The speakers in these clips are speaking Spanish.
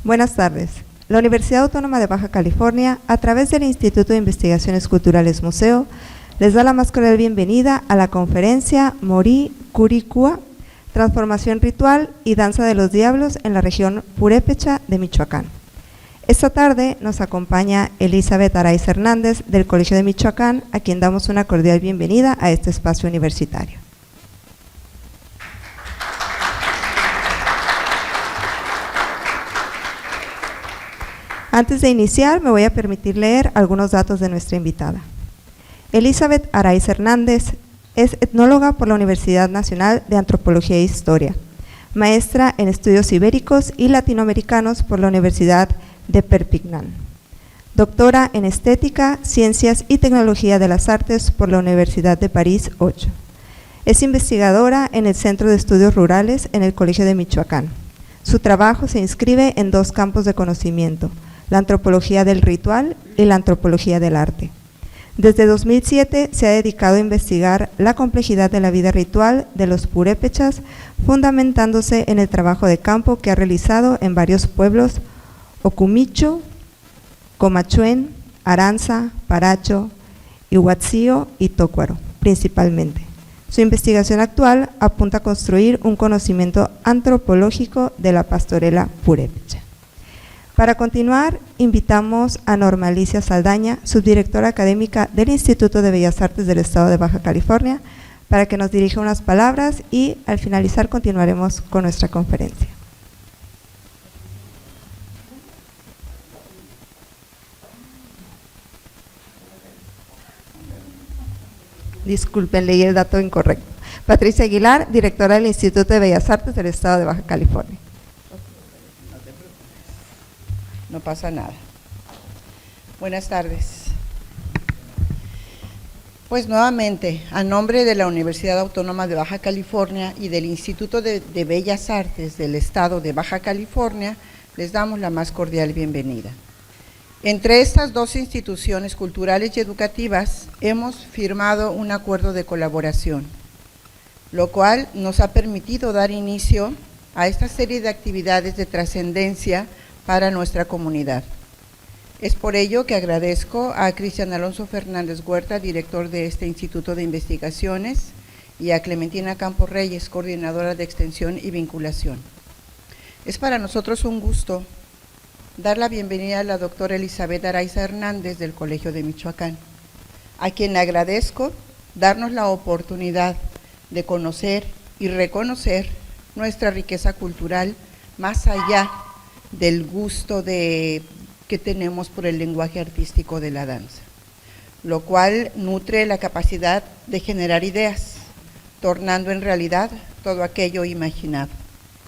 Buenas tardes. La Universidad Autónoma de Baja California, a través del Instituto de Investigaciones Culturales Museo, les da la más cordial bienvenida a la conferencia Morí Curicua, Transformación Ritual y Danza de los Diablos en la región Purépecha de Michoacán. Esta tarde nos acompaña Elizabeth Araiz Hernández del Colegio de Michoacán, a quien damos una cordial bienvenida a este espacio universitario. Antes de iniciar, me voy a permitir leer algunos datos de nuestra invitada. Elizabeth Araiz Hernández es etnóloga por la Universidad Nacional de Antropología e Historia, maestra en estudios ibéricos y latinoamericanos por la Universidad de Perpignan, doctora en Estética, Ciencias y Tecnología de las Artes por la Universidad de París 8. Es investigadora en el Centro de Estudios Rurales en el Colegio de Michoacán. Su trabajo se inscribe en dos campos de conocimiento: la antropología del ritual y la antropología del arte. Desde 2007 se ha dedicado a investigar la complejidad de la vida ritual de los purépechas, fundamentándose en el trabajo de campo que ha realizado en varios pueblos: Ocumicho, Comachuén, Aranza, Paracho, Ihuatzío y Tócuaro, principalmente. Su investigación actual apunta a construir un conocimiento antropológico de la pastorela purépecha. Para continuar, invitamos a Norma Alicia Saldaña, subdirectora académica del Instituto de Bellas Artes del Estado de Baja California, para que nos dirija unas palabras y al finalizar continuaremos con nuestra conferencia. Disculpen, leí el dato incorrecto. Patricia Aguilar, directora del Instituto de Bellas Artes del Estado de Baja California. No pasa nada. Buenas tardes. Pues nuevamente, a nombre de la Universidad Autónoma de Baja California y del Instituto de Bellas Artes del Estado de Baja California, les damos la más cordial bienvenida. Entre estas dos instituciones culturales y educativas hemos firmado un acuerdo de colaboración, lo cual nos ha permitido dar inicio a esta serie de actividades de trascendencia para nuestra comunidad. Es por ello que agradezco a Cristian Alonso Fernández Huerta, director de este Instituto de Investigaciones, y a Clementina Campos Reyes, coordinadora de Extensión y Vinculación. Es para nosotros un gusto dar la bienvenida a la doctora Elizabeth Araiz Hernández del Colegio de Michoacán, a quien agradezco darnos la oportunidad de conocer y reconocer nuestra riqueza cultural más allá del gusto que tenemos por el lenguaje artístico de la danza, lo cual nutre la capacidad de generar ideas, tornando en realidad todo aquello imaginado.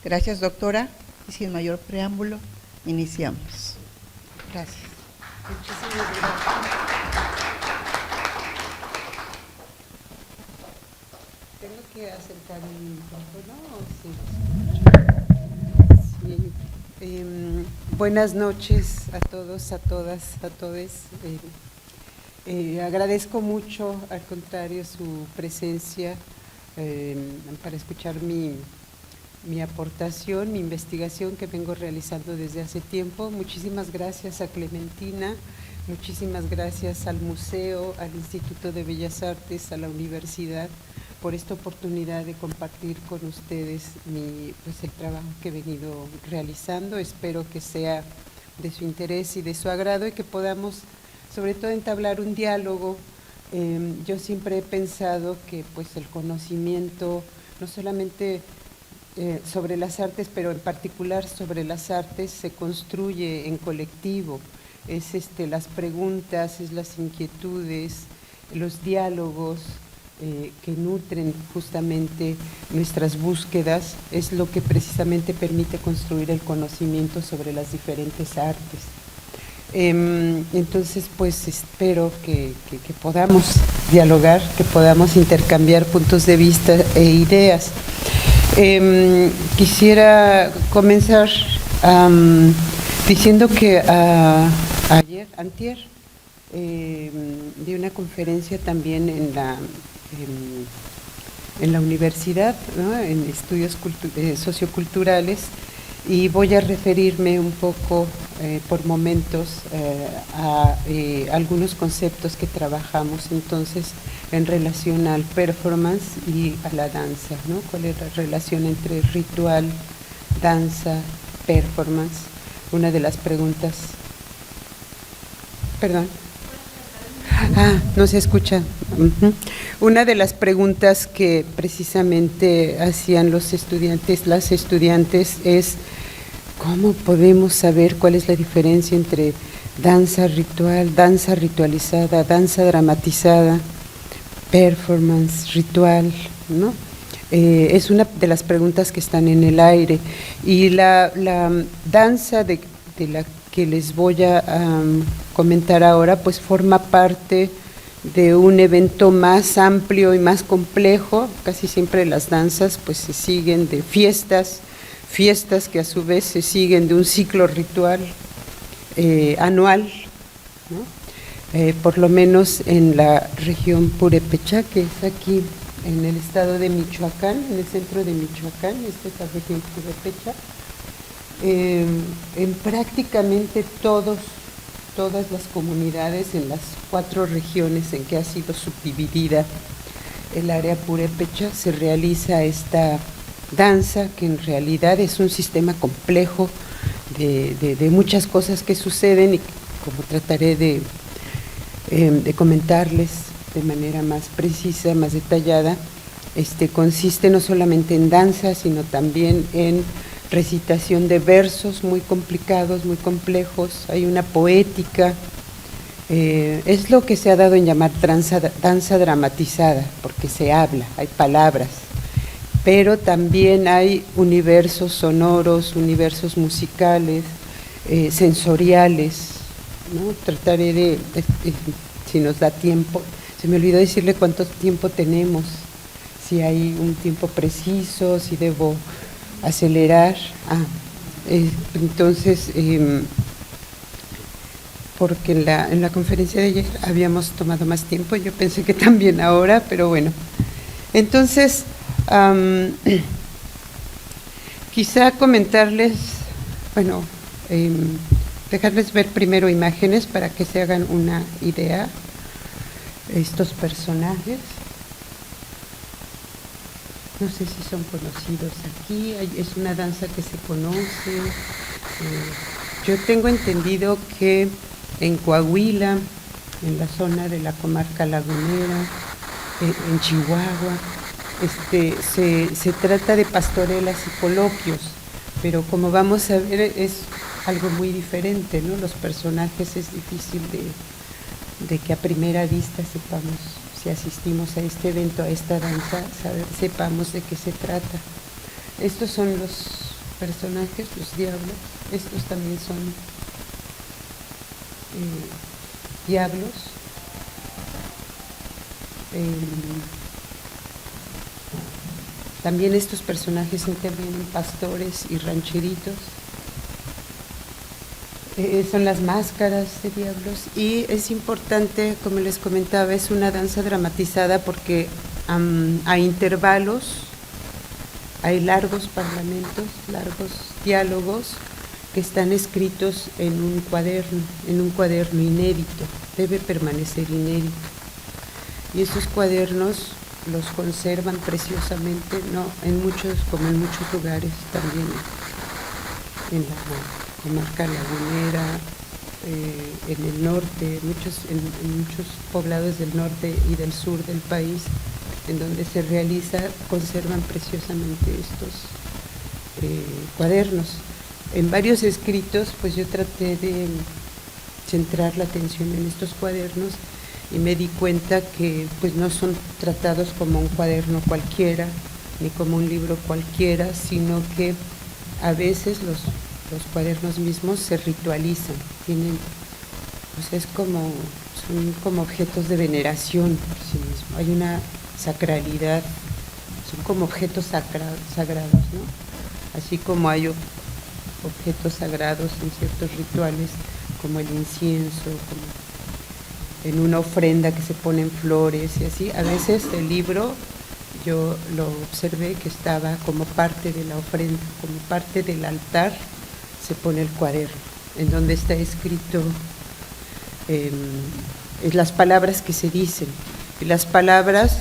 Gracias, doctora, y sin mayor preámbulo, iniciamos. Gracias. Muchísimas gracias. ¿Tengo que acercar el micrófono o sí? Sí. Buenas noches a todos, a todas, a todes. Agradezco mucho, al contrario, su presencia para escuchar mi aportación, mi investigación que vengo realizando desde hace tiempo. Muchísimas gracias a Clementina, muchísimas gracias al museo, al Instituto de Bellas Artes, a la universidad, por esta oportunidad de compartir con ustedes el trabajo que he venido realizando. Espero que sea de su interés y de su agrado y que podamos, sobre todo, entablar un diálogo. Yo siempre he pensado que el conocimiento, no solamente sobre las artes, pero en particular sobre las artes, se construye en colectivo. Es las preguntas, es las inquietudes, los diálogos que nutren justamente nuestras búsquedas, es lo que precisamente permite construir el conocimiento sobre las diferentes artes. Entonces, espero que podamos dialogar, que podamos intercambiar puntos de vista e ideas. Quisiera comenzar diciendo que antier, di una conferencia también en la universidad, ¿no?, en estudios socioculturales, y voy a referirme un poco por momentos a algunos conceptos que trabajamos entonces en relación al performance y a la danza, ¿no? ¿Cuál es la relación entre ritual, danza, performance? Una de las preguntas. Perdón. No se escucha. Una de las preguntas que precisamente hacían los estudiantes, las estudiantes, es ¿cómo podemos saber cuál es la diferencia entre danza ritual, danza ritualizada, danza dramatizada, performance, ritual, ¿no? Es una de las preguntas que están en el aire. Y la danza de la que les voy a comentar ahora, pues forma parte de un evento más amplio y más complejo. Casi siempre las danzas pues se siguen de fiestas que a su vez se siguen de un ciclo ritual anual, ¿no? Por lo menos en la región Purépecha, que es aquí en el estado de Michoacán, en el centro de Michoacán, esta es la región Purépecha. En prácticamente todas las comunidades, en las 4 regiones en que ha sido subdividida el área purépecha, se realiza esta danza, que en realidad es un sistema complejo de muchas cosas que suceden, y como trataré de comentarles de manera más precisa, más detallada, consiste no solamente en danza, sino también en recitación de versos muy complicados, muy complejos. Hay una poética, es lo que se ha dado en llamar danza dramatizada, porque se habla, hay palabras, pero también hay universos sonoros, universos musicales, sensoriales, ¿no? Trataré de, si nos da tiempo, se me olvidó decirle cuánto tiempo tenemos, si hay un tiempo preciso, si debo acelerar. Entonces, porque en la conferencia de ayer habíamos tomado más tiempo, yo pensé que también ahora, pero bueno. Entonces, quizá comentarles, bueno, dejarles ver primero imágenes para que se hagan una idea, estos personajes. No sé si son conocidos aquí, es una danza que se conoce. Yo tengo entendido que en Coahuila, en la zona de la comarca lagunera, en Chihuahua, se trata de pastorelas y coloquios, pero como vamos a ver es algo muy diferente, ¿no? Los personajes es difícil de que a primera vista sepamos, si asistimos a este evento, a esta danza, sepamos de qué se trata. Estos son los personajes, los diablos. Estos también son diablos. También estos personajes intervienen pastores y rancheritos. Son las máscaras de diablos, y es importante, como les comentaba, es una danza dramatizada porque a intervalos hay largos parlamentos, largos diálogos que están escritos en un cuaderno inédito, debe permanecer inédito. Y esos cuadernos los conservan preciosamente, ¿no? Como en muchos lugares también en la comarca lagunera, en el norte, en muchos poblados del norte y del sur del país, en donde se realiza, conservan preciosamente estos cuadernos. En varios escritos, pues yo traté de centrar la atención en estos cuadernos y me di cuenta que pues no son tratados como un cuaderno cualquiera, ni como un libro cualquiera, sino que a veces los cuadernos mismos se ritualizan, son como objetos de veneración por sí mismos. Hay una sacralidad, son como objetos sagrados, ¿no? Así como hay objetos sagrados en ciertos rituales, como el incienso, como en una ofrenda que se ponen flores y así. A veces el libro yo lo observé que estaba como parte de la ofrenda, como parte del altar, se pone el cuaderno, en donde está escrito las palabras que se dicen, y las palabras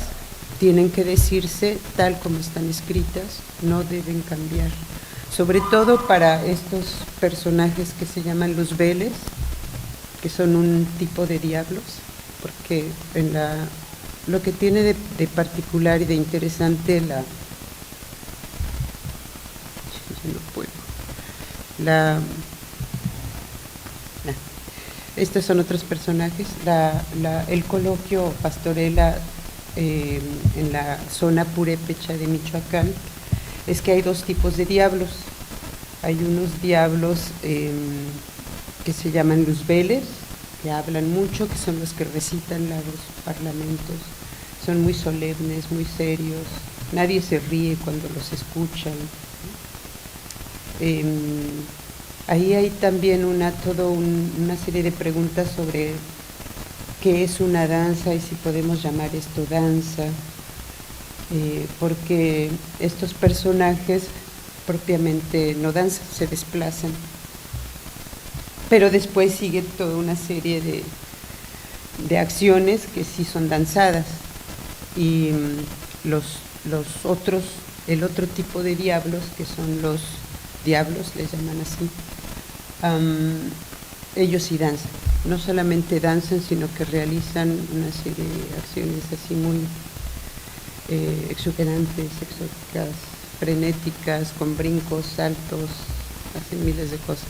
tienen que decirse tal como están escritas, no deben cambiar, sobre todo para estos personajes que se llaman luzbeles, que son un tipo de diablos, porque lo que tiene de particular y de interesante estos son otros personajes. El coloquio pastorela en la zona purépecha de Michoacán es que hay dos tipos de diablos. Hay unos diablos que se llaman luzbeles, que hablan mucho, que son los que recitan los parlamentos, son muy solemnes, muy serios, nadie se ríe cuando los escuchan. Ahí hay también una serie de preguntas sobre qué es una danza y si podemos llamar esto danza, porque estos personajes propiamente no danzan, se desplazan, pero después sigue toda una serie de acciones que sí son danzadas, y el otro tipo de diablos, que son los diablos, les llaman así, ellos sí danzan, no solamente danzan, sino que realizan una serie de acciones así muy exuberantes, exóticas, frenéticas, con brincos, saltos, hacen miles de cosas,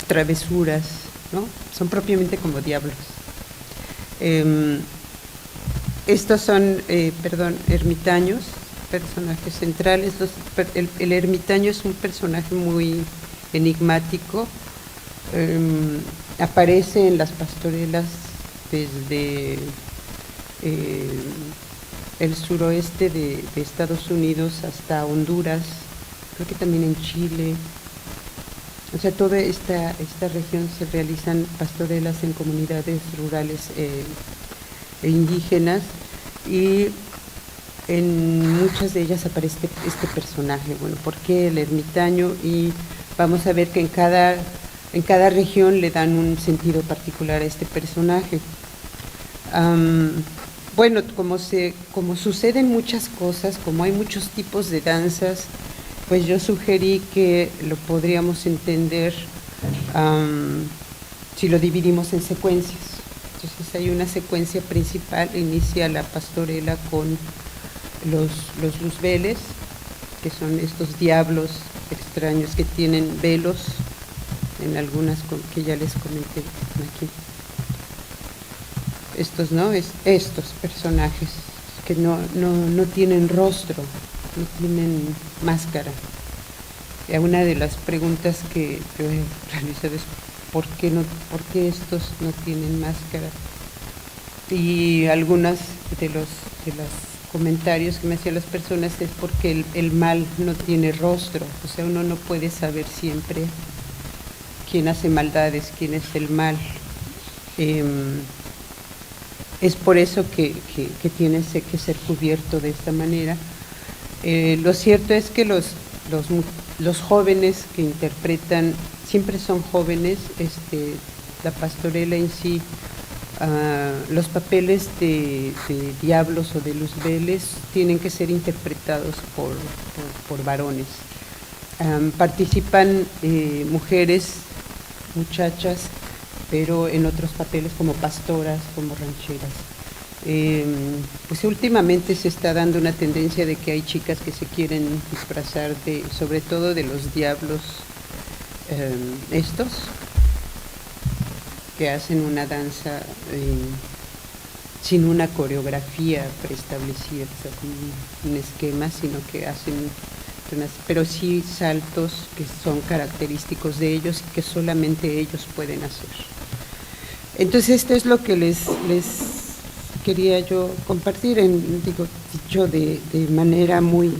travesuras, ¿no? Son propiamente como diablos. Estos son, ermitaños, personajes centrales. El ermitaño es un personaje muy enigmático, aparece en las pastorelas desde el suroeste de Estados Unidos hasta Honduras, creo que también en Chile. O sea, toda esta región se realizan pastorelas en comunidades rurales e indígenas, y en muchas de ellas aparece este personaje. Bueno, ¿por qué el ermitaño? Y vamos a ver que en cada región le dan un sentido particular a este personaje. Bueno, como suceden muchas cosas, como hay muchos tipos de danzas, pues yo sugerí que lo podríamos entender si lo dividimos en secuencias. Entonces hay una secuencia principal, inicia la pastorela con los luzbeles, que son estos diablos extraños que tienen velos, en algunas que ya les comenté aquí. Estos personajes que no tienen rostro, no tienen máscara. Una de las preguntas que yo he realizado es ¿por qué estos no tienen máscara? Y algunas de los comentarios que me hacían las personas es porque el mal no tiene rostro, o sea, uno no puede saber siempre quién hace maldades, quién es el mal. Es por eso que tiene que ser cubierto de esta manera. Lo cierto es que los jóvenes que interpretan siempre son jóvenes. La pastorela en sí, los papeles de diablos o de luzbeles tienen que ser interpretados por varones. Participan mujeres, muchachas, pero en otros papeles como pastoras, como rancheras. Pues últimamente se está dando una tendencia de que hay chicas que se quieren disfrazar sobre todo de los diablos estos, que hacen una danza sin una coreografía preestablecida, o sea, un esquema, sino que hacen pero sí saltos que son característicos de ellos y que solamente ellos pueden hacer. Entonces esto es lo que les quería yo compartir, dicho de manera muy,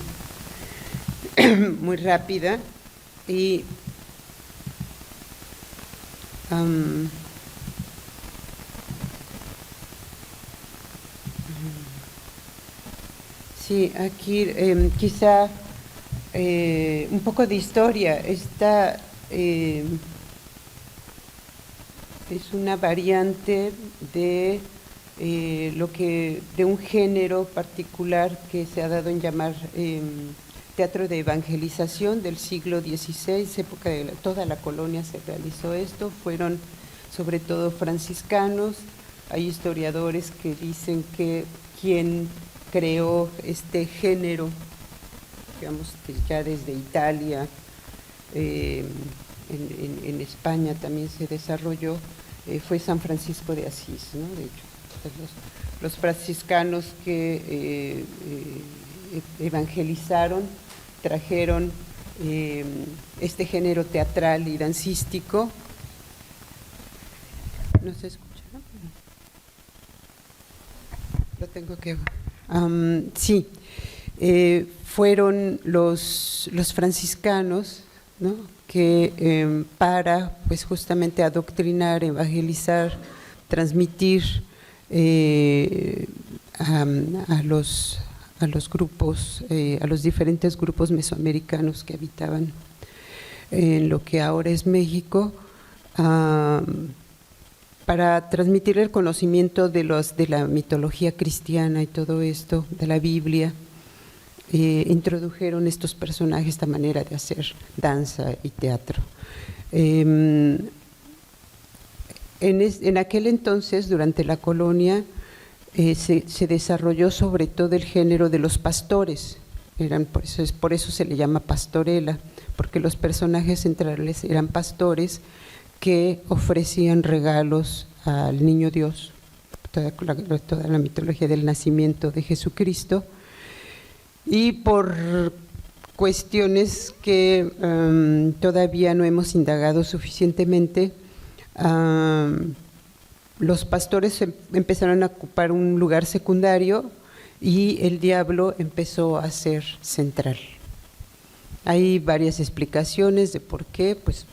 muy rápida. Y Sí, aquí quizá un poco de historia. Esta es una variante de de un género particular que se ha dado en llamar teatro de evangelización del siglo XVI, época de toda la colonia se realizó esto, fueron sobre todo franciscanos. Hay historiadores que dicen que quien creó este género, digamos que ya desde Italia, en España también se desarrolló, fue San Francisco de Asís, ¿no? De hecho, los franciscanos que evangelizaron, trajeron este género teatral y dancístico. ¿No se escucha? Lo tengo que… sí, fueron los franciscanos, ¿no? Que para, pues justamente adoctrinar, evangelizar, transmitir a los grupos, a los diferentes grupos mesoamericanos que habitaban en lo que ahora es México, para transmitir el conocimiento de la mitología cristiana y todo esto, de la Biblia. Introdujeron estos personajes, esta manera de hacer danza y teatro. En aquel entonces, durante la colonia, se desarrolló sobre todo el género de los pastores. Por eso se le llama pastorela, porque los personajes centrales eran pastores que ofrecían regalos al niño Dios, toda la mitología del nacimiento de Jesucristo. Y por cuestiones que todavía no hemos indagado suficientemente, los pastores empezaron a ocupar un lugar secundario y el diablo empezó a ser central. Hay varias explicaciones de por qué, pues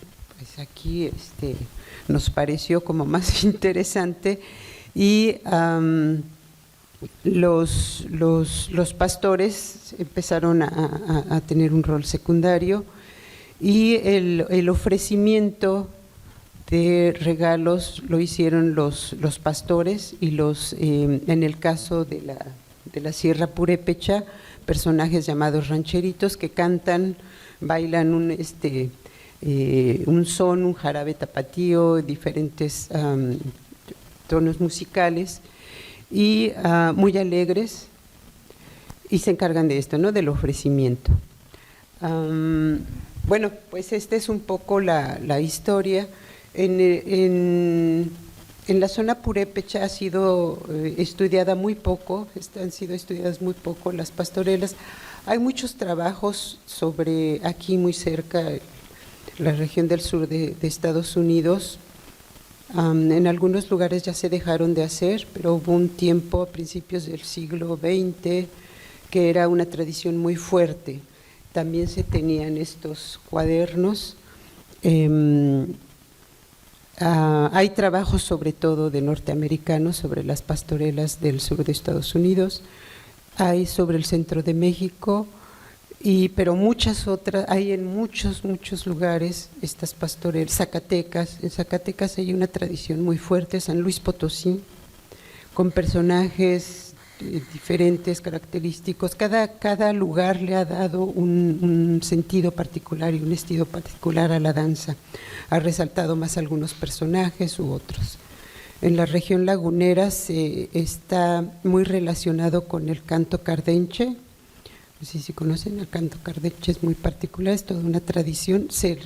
aquí nos pareció como más interesante, y los pastores empezaron a tener un rol secundario, y el ofrecimiento de regalos lo hicieron los pastores y en el caso de la Sierra Purépecha, personajes llamados rancheritos que cantan, bailan un son, un jarabe tapatío, diferentes tonos musicales y muy alegres, y se encargan de esto, ¿no? Del ofrecimiento. Bueno, pues esta es un poco la historia. En la zona purépecha ha sido estudiada muy poco, han sido estudiadas muy poco las pastorelas. Hay muchos trabajos sobre aquí muy cerca, la región del sur de Estados Unidos. En algunos lugares ya se dejaron de hacer, pero hubo un tiempo a principios del siglo XX que era una tradición muy fuerte. También se tenían estos cuadernos. Hay trabajos sobre todo de norteamericanos sobre las pastorelas del sur de Estados Unidos, hay sobre el centro de México, pero muchas otras, hay en muchos lugares estas pastorelas. Zacatecas, en Zacatecas hay una tradición muy fuerte, San Luis Potosí, con personajes diferentes, característicos. Cada lugar le ha dado un sentido particular y un estilo particular a la danza. Ha resaltado más algunos personajes u otros. En la región lagunera está muy relacionado con el canto cardenche. No sé si conocen el canto cardenche, es muy particular, es toda una tradición, se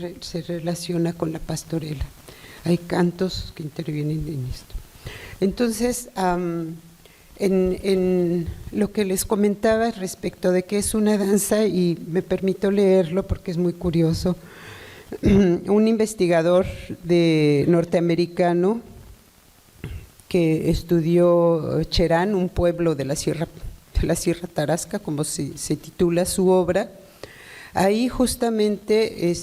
relaciona con la pastorela. Hay cantos que intervienen en esto. Entonces, en lo que les comentaba respecto de que es una danza, y me permito leerlo porque es muy curioso, un investigador norteamericano que estudió Cherán, un pueblo de la Sierra Tarasca, como se titula su obra, ahí justamente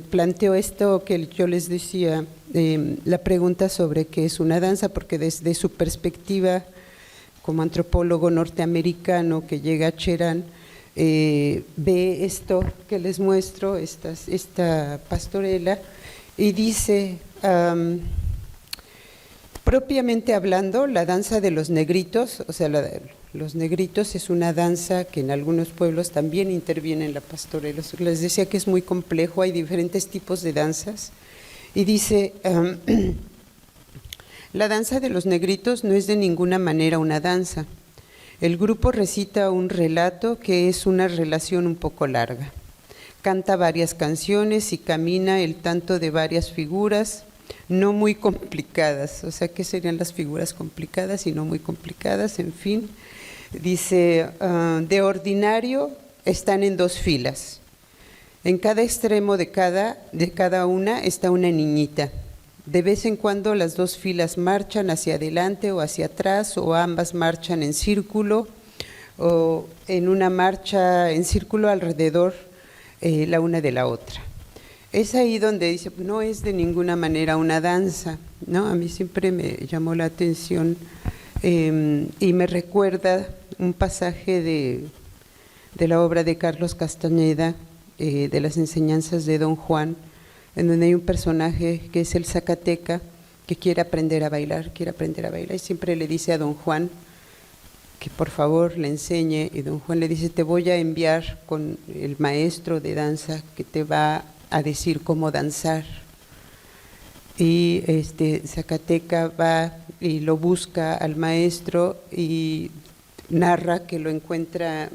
planteó esto que yo les decía, la pregunta sobre qué es una danza, porque desde su perspectiva como antropólogo norteamericano que llega a Cherán, ve esto que les muestro, esta pastorela, y dice, propiamente hablando, la danza de los negritos, o sea, los negritos es una danza que en algunos pueblos también interviene en la pastorela. Les decía que es muy complejo, hay diferentes tipos de danzas, y dice, la danza de los negritos no es de ninguna manera una danza. El grupo recita un relato que es una relación un poco larga. Canta varias canciones y camina el tanto de varias figuras, no muy complicadas. O sea, ¿qué serían las figuras complicadas y no muy complicadas? En fin, dice, de ordinario están en 2 filas. En cada extremo de cada una está una niñita. De vez en cuando las 2 filas marchan hacia adelante o hacia atrás, o ambas marchan en círculo, o en una marcha en círculo alrededor la una de la otra. Es ahí donde dice, no es de ninguna manera una danza, ¿no? A mí siempre me llamó la atención y me recuerda un pasaje de la obra de Carlos Castañeda, de las enseñanzas de Don Juan, en donde hay un personaje que es el Zacateca, que quiere aprender a bailar, y siempre le dice a Don Juan que por favor le enseñe, y Don Juan le dice, te voy a enviar con el maestro de danza que te va a decir cómo danzar. Y Zacateca va y lo busca al maestro y narra que lo encuentra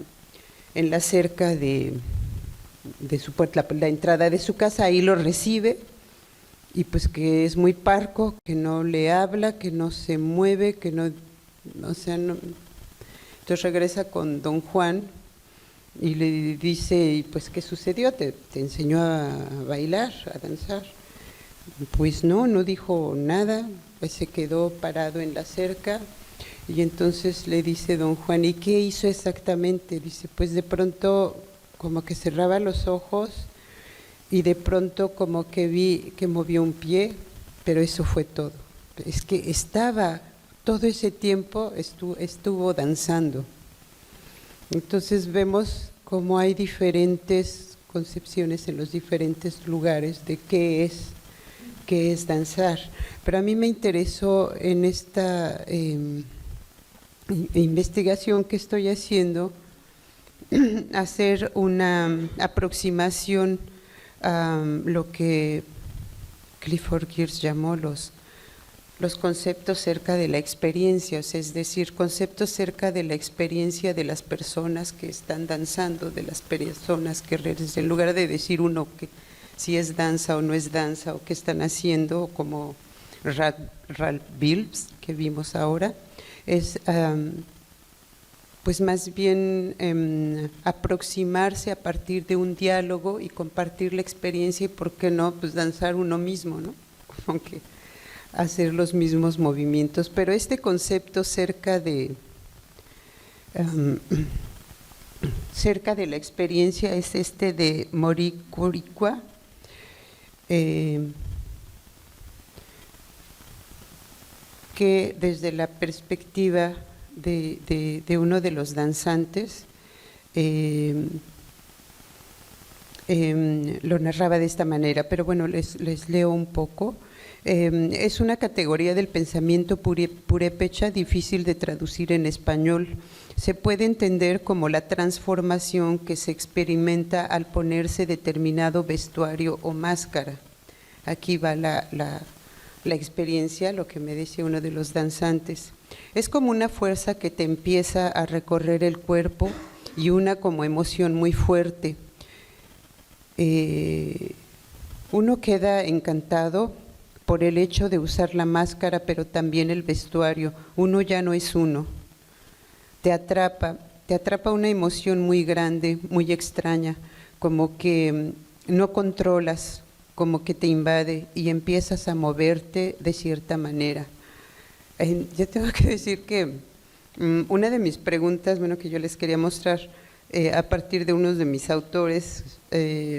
en la cerca de su puerta, la entrada de su casa, ahí lo recibe, y pues que es muy parco, que no le habla, que no se mueve, que no, o sea, no. Entonces regresa con Don Juan y le dice, y pues ¿qué sucedió? ¿Te enseñó a bailar, a danzar? Pues no dijo nada, pues se quedó parado en la cerca. Y entonces le dice Don Juan, ¿y qué hizo exactamente? Dice, pues de pronto como que cerraba los ojos y de pronto como que vi que movió un pie, pero eso fue todo. Es que estaba, todo ese tiempo estuvo danzando. Entonces vemos cómo hay diferentes concepciones en los diferentes lugares de qué es danzar. Pero a mí me interesó en esta investigación que estoy haciendo, hacer una aproximación a lo que Clifford Geertz llamó los conceptos cerca de la experiencia, o sea, es decir, conceptos cerca de la experiencia de las personas que están danzando, de las personas que en lugar de decir uno que si es danza o no es danza, o qué están haciendo, como Ralph Bilbs, que vimos ahora, es pues más bien aproximarse a partir de un diálogo y compartir la experiencia, y por qué no, pues danzar uno mismo, ¿no? Como que hacer los mismos movimientos. Pero este concepto cerca de la experiencia es de Mori Kurikwa, que desde la perspectiva de uno de los danzantes lo narraba de esta manera, pero bueno, les leo un poco. Es una categoría del pensamiento purépecha difícil de traducir en español. Se puede entender como la transformación que se experimenta al ponerse determinado vestuario o máscara. Aquí va la experiencia, lo que me decía uno de los danzantes. Es como una fuerza que te empieza a recorrer el cuerpo y una como emoción muy fuerte. Uno queda encantado por el hecho de usar la máscara, pero también el vestuario. Uno ya no es uno. Te atrapa una emoción muy grande, muy extraña, como que no controlas, como que te invade y empiezas a moverte de cierta manera. Yo tengo que decir que una de mis preguntas, bueno, que yo les quería mostrar a partir de uno de mis autores que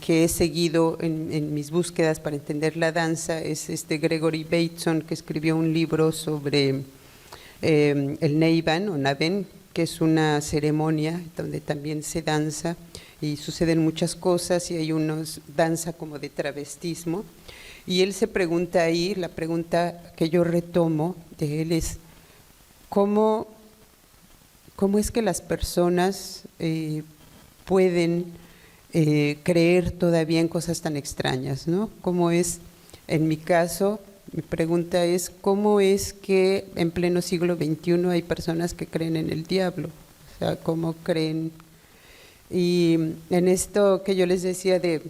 he seguido en mis búsquedas para entender la danza, es Gregory Bateson, que escribió un libro sobre el Neiban o Naven, que es una ceremonia donde también se danza y suceden muchas cosas, y hay unos danza como de travestismo, y él se pregunta ahí, la pregunta que yo retomo de él es ¿cómo es que las personas pueden creer todavía en cosas tan extrañas, ¿no? ¿Cómo es, en mi caso, mi pregunta es, ¿cómo es que en pleno siglo XXI hay personas que creen en el diablo? O sea, ¿cómo creen? Y en esto que yo les decía de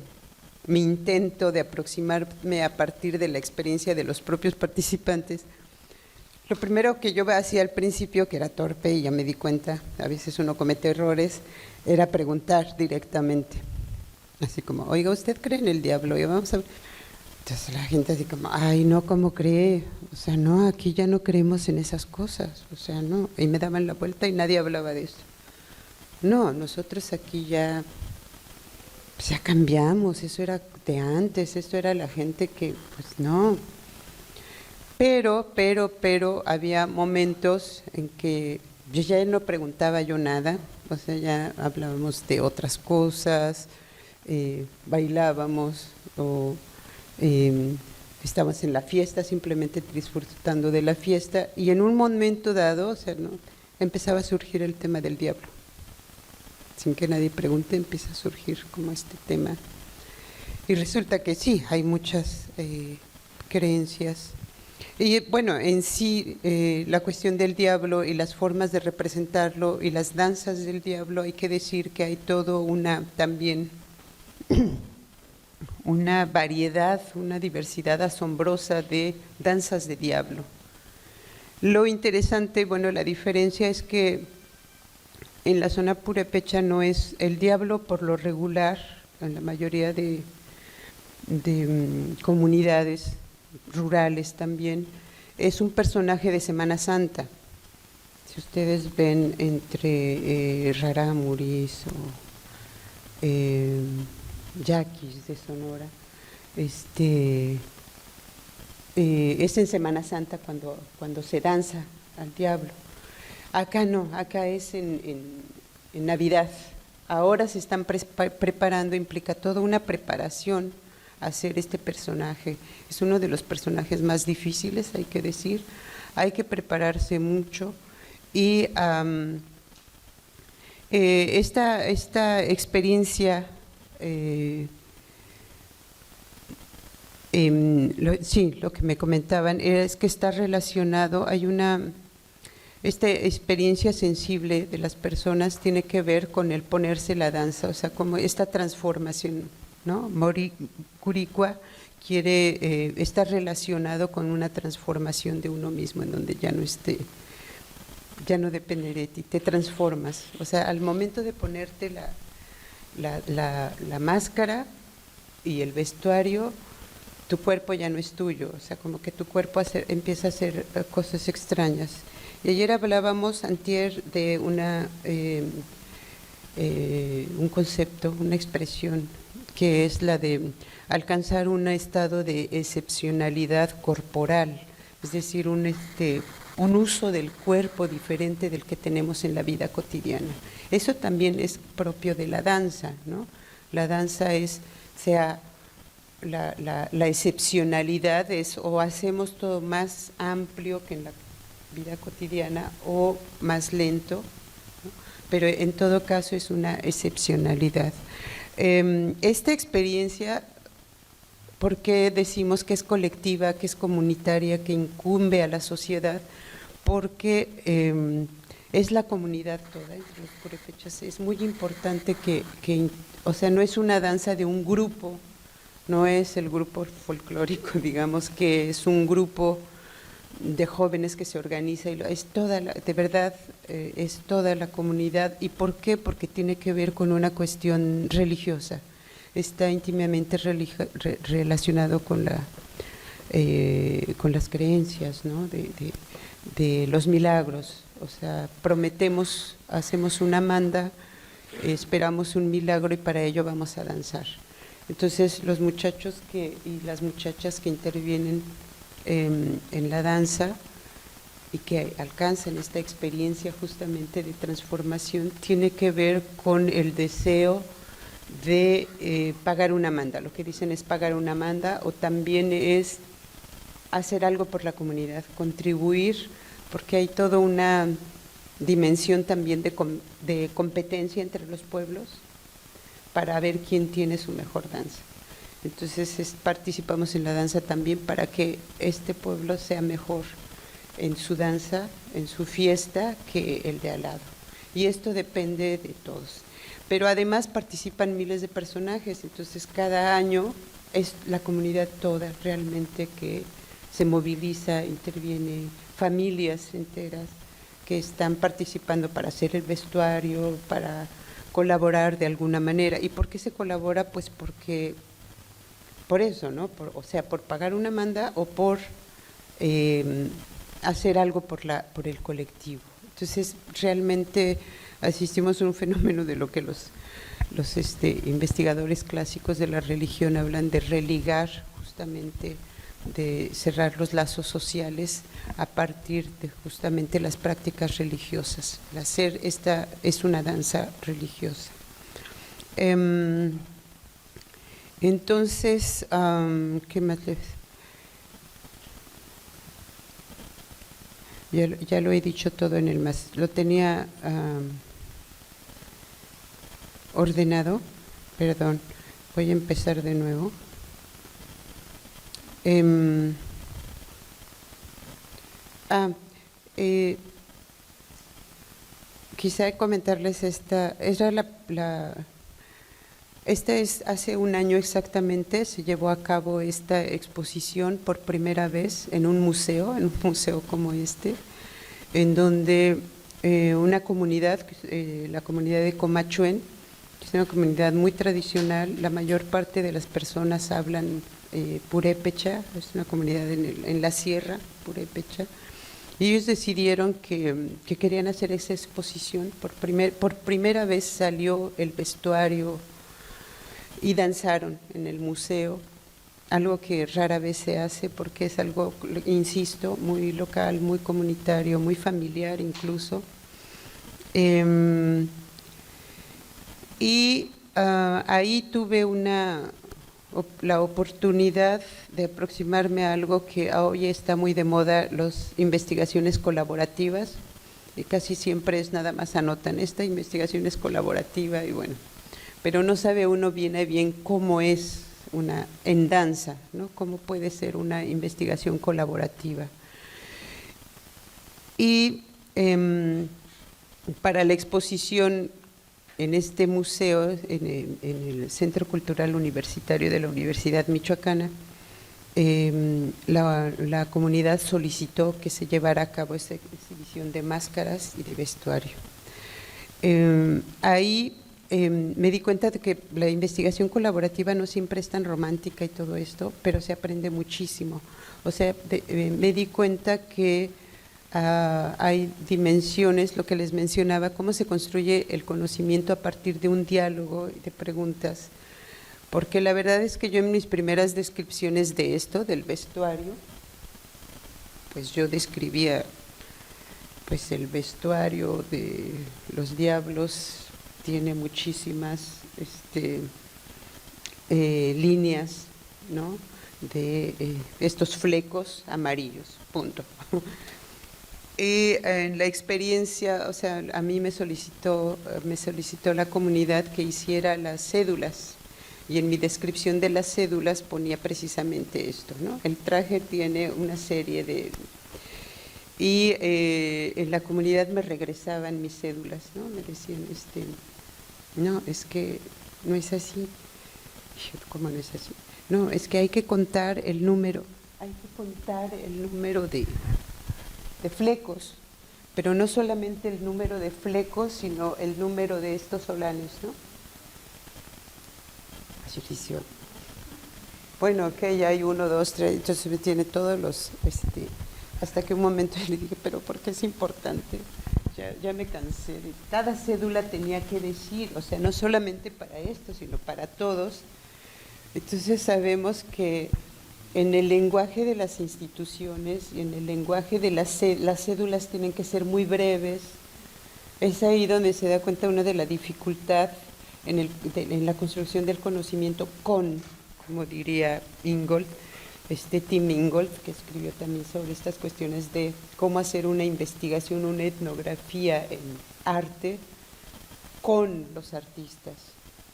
mi intento de aproximarme a partir de la experiencia de los propios participantes, lo primero que yo hacía al principio, que era torpe y ya me di cuenta, a veces uno comete errores, era preguntar directamente, así como, oiga, ¿usted cree en el diablo? Y vamos a ver. Entonces la gente así como, ay, no, ¿cómo cree? O sea, no, aquí ya no creemos en esas cosas, o sea, no. Y me daban la vuelta y nadie hablaba de eso. No, nosotros aquí ya cambiamos, eso era de antes, eso era la gente que, pues no. Pero había momentos en que yo ya no preguntaba yo nada, o sea, ya hablábamos de otras cosas, bailábamos o estábamos en la fiesta, simplemente disfrutando de la fiesta, y en un momento dado, o sea, ¿no?, empezaba a surgir el tema del diablo. Sin que nadie pregunte, empieza a surgir como este tema. Y resulta que sí, hay muchas creencias. Y bueno, en sí, la cuestión del diablo y las formas de representarlo y las danzas del diablo, hay que decir que hay todo también una variedad, una diversidad asombrosa de danzas de diablo. Lo interesante, bueno, la diferencia es que en la zona purépecha no es el diablo por lo regular, en la mayoría de comunidades rurales también, es un personaje de Semana Santa. Si ustedes ven entre rarámuris o yaquis de Sonora, es en Semana Santa cuando se danza al diablo. Acá no, acá es en Navidad. Ahora se están preparando, implica toda una preparación hacer este personaje. Es uno de los personajes más difíciles, hay que decir, hay que prepararse mucho, y esta experiencia, lo que me comentaban es que está relacionado, esta experiencia sensible de las personas tiene que ver con el ponerse la danza, o sea, como esta transformación, ¿no? Mori Curicua está relacionado con una transformación de uno mismo, en donde ya no depende de ti, te transformas. O sea, al momento de ponerte la máscara y el vestuario, tu cuerpo ya no es tuyo, o sea, como que tu cuerpo empieza a hacer cosas extrañas. Y ayer hablábamos, antier, de un concepto, una expresión, que es la de alcanzar un estado de excepcionalidad corporal, es decir, un uso del cuerpo diferente del que tenemos en la vida cotidiana. Eso también es propio de la danza, ¿no? La danza la excepcionalidad es o hacemos todo más amplio que en la vida cotidiana o más lento, ¿no? Pero en todo caso es una excepcionalidad. Esta experiencia, ¿por qué decimos que es colectiva, que es comunitaria, que incumbe a la sociedad? Porque es la comunidad toda, entre los purépechas. Es muy importante o sea, no es una danza de un grupo, no es el grupo folclórico, digamos, que es un grupo de jóvenes que se organiza, y es de verdad, es toda la comunidad. ¿Y por qué? Porque tiene que ver con una cuestión religiosa, está íntimamente relacionado con las creencias, ¿no?, de los milagros. O sea, prometemos, hacemos una manda, esperamos un milagro y para ello vamos a danzar. Entonces los muchachos y las muchachas que intervienen en la danza y que alcanzan esta experiencia justamente de transformación tiene que ver con el deseo de pagar una manda. Lo que dicen es pagar una manda, o también es hacer algo por la comunidad, contribuir, porque hay toda una dimensión también de competencia entre los pueblos para ver quién tiene su mejor danza. Entonces participamos en la danza también para que este pueblo sea mejor en su danza, en su fiesta, que el de al lado. Y esto depende de todos. Pero además participan miles de personajes, entonces cada año es la comunidad toda realmente que se moviliza, interviene, familias enteras que están participando para hacer el vestuario, para colaborar de alguna manera. ¿Y por qué se colabora? Pues porque, por eso, ¿no? O sea, por pagar una manda o por hacer algo por el colectivo. Entonces, realmente asistimos a un fenómeno de lo que los investigadores clásicos de la religión hablan de religar, justamente de cerrar los lazos sociales a partir de justamente las prácticas religiosas. El hacer esta es una danza religiosa. Entonces, ¿qué más les? Ya lo he dicho todo en el más. Lo tenía ordenado. Perdón, voy a empezar de nuevo. Quizá comentarles esta es hace un año exactamente, se llevó a cabo esta exposición por primera vez en un museo como este, en donde una comunidad, la comunidad de Comachuén, que es una comunidad muy tradicional, la mayor parte de las personas hablan purépecha, es una comunidad en la sierra, purépecha, y ellos decidieron que querían hacer esa exposición. Por primera vez salió el vestuario y danzaron en el museo, algo que rara vez se hace porque es algo, insisto, muy local, muy comunitario, muy familiar incluso. Ahí tuve la oportunidad de aproximarme a algo que hoy está muy de moda, las investigaciones colaborativas, y casi siempre es nada más anotan, esta investigación es colaborativa y bueno, pero no sabe uno bien cómo es en danza, ¿no? Cómo puede ser una investigación colaborativa. Y para la exposición en este museo, en el Centro Cultural Universitario de la Universidad Michoacana, la comunidad solicitó que se llevara a cabo esta exhibición de máscaras y de vestuario. Ahí me di cuenta de que la investigación colaborativa no siempre es tan romántica y todo esto, pero se aprende muchísimo. O sea, me di cuenta que hay dimensiones, lo que les mencionaba, cómo se construye el conocimiento a partir de un diálogo y de preguntas. Porque la verdad es que yo en mis primeras descripciones de esto, del vestuario, pues yo describía pues el vestuario de los diablos tiene muchísimas líneas, ¿no? De estos flecos amarillos, punto. Y en la experiencia, o sea, a mí me solicitó la comunidad que hiciera las cédulas, y en mi descripción de las cédulas ponía precisamente esto, ¿no? El traje tiene una serie de... Y en la comunidad me regresaban mis cédulas, ¿no? Me decían, no, es que no es así. ¿Cómo no es así? No, es que hay que contar el número de flecos, pero no solamente el número de flecos, sino el número de estos solanes, ¿no? Así dice. Bueno, ok, ya hay 1, 2, 3, entonces me tiene todos los, hasta que un momento le dije, pero ¿por qué es importante? Ya me cansé de cada cédula tenía que decir, o sea, no solamente para esto, sino para todos. Entonces sabemos que en el lenguaje de las instituciones y en el lenguaje de las cédulas tienen que ser muy breves. Es ahí donde se da cuenta uno de la dificultad en la construcción del conocimiento como diría Ingold, Tim Ingold, que escribió también sobre estas cuestiones de cómo hacer una investigación, una etnografía en arte con los artistas.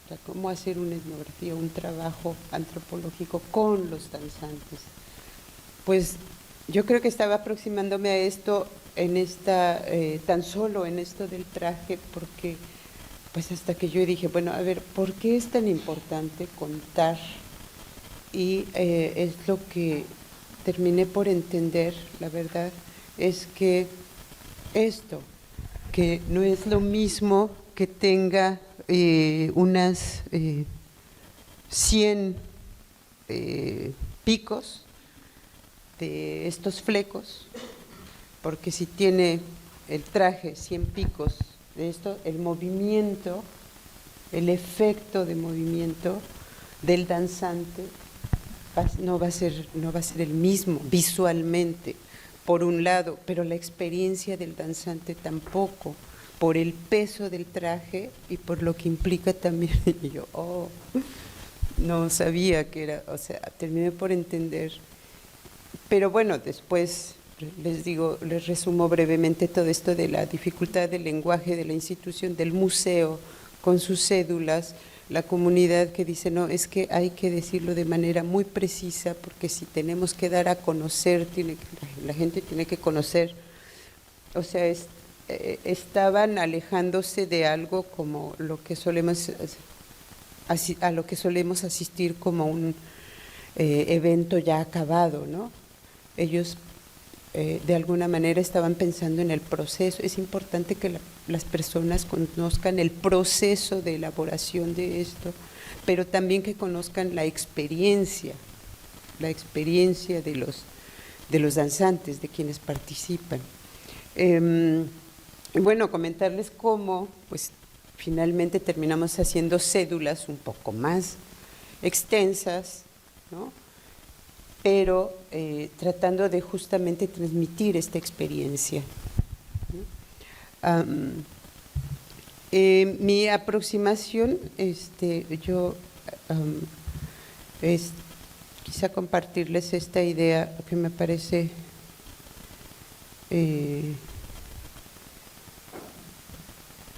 O sea, cómo hacer una etnografía, un trabajo antropológico con los danzantes. Pues yo creo que estaba aproximándome a esto tan solo en esto del traje, porque pues hasta que yo dije, bueno, a ver, ¿por qué es tan importante contar? Y es lo que terminé por entender, la verdad, es que esto, que no es lo mismo que tenga unas 100 picos de estos flecos, porque si tiene el traje 100 picos de esto, el movimiento, el efecto de movimiento del danzante no va a ser el mismo visualmente, por un lado, pero la experiencia del danzante tampoco, por el peso del traje y por lo que implica también. Y yo, no sabía que era, o sea, terminé por entender. Pero bueno, después les resumo brevemente todo esto de la dificultad del lenguaje de la institución, del museo, con sus cédulas, la comunidad que dice, no, es que hay que decirlo de manera muy precisa, porque si tenemos que dar a conocer, la gente tiene que conocer, o sea, estaban alejándose de algo como lo que a lo que solemos asistir como un evento ya acabado, ¿no? Ellos de alguna manera estaban pensando en el proceso. Es importante que las personas conozcan el proceso de elaboración de esto, pero también que conozcan la experiencia de los danzantes, de quienes participan. Bueno, comentarles cómo, pues finalmente terminamos haciendo cédulas un poco más extensas, ¿no? Pero tratando de justamente transmitir esta experiencia. Mi aproximación, es quizá compartirles esta idea que me parece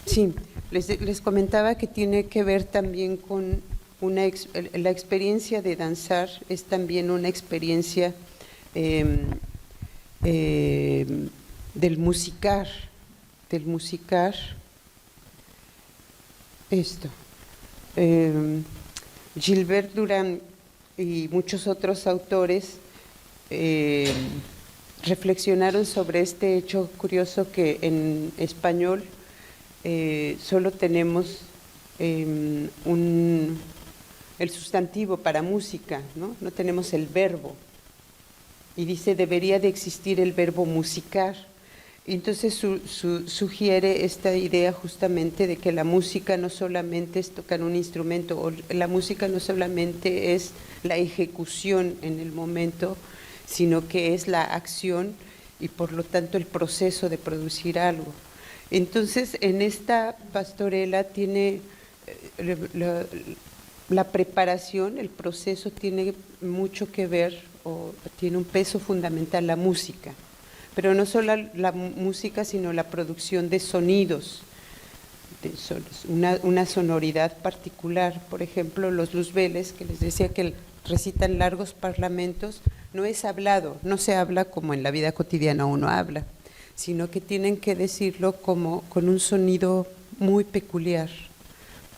sí, les comentaba que tiene que ver también con la experiencia de danzar, es también una experiencia del musicar esto. Gilbert Durand y muchos otros autores reflexionaron sobre este hecho curioso que en español solo tenemos el sustantivo para música, ¿no? No tenemos el verbo. Y dice, debería de existir el verbo musicar. Y entonces sugiere esta idea justamente de que la música no solamente es tocar un instrumento, o la música no solamente es la ejecución en el momento, sino que es la acción y por lo tanto el proceso de producir algo. Entonces, en esta pastorela tiene la preparación, el proceso tiene mucho que ver, o tiene un peso fundamental la música, pero no solo la música, sino la producción de sonidos, una sonoridad particular. Por ejemplo, los luzbeles, que les decía que recitan largos parlamentos, no es hablado, no se habla como en la vida cotidiana uno habla, sino que tienen que decirlo como con un sonido muy peculiar.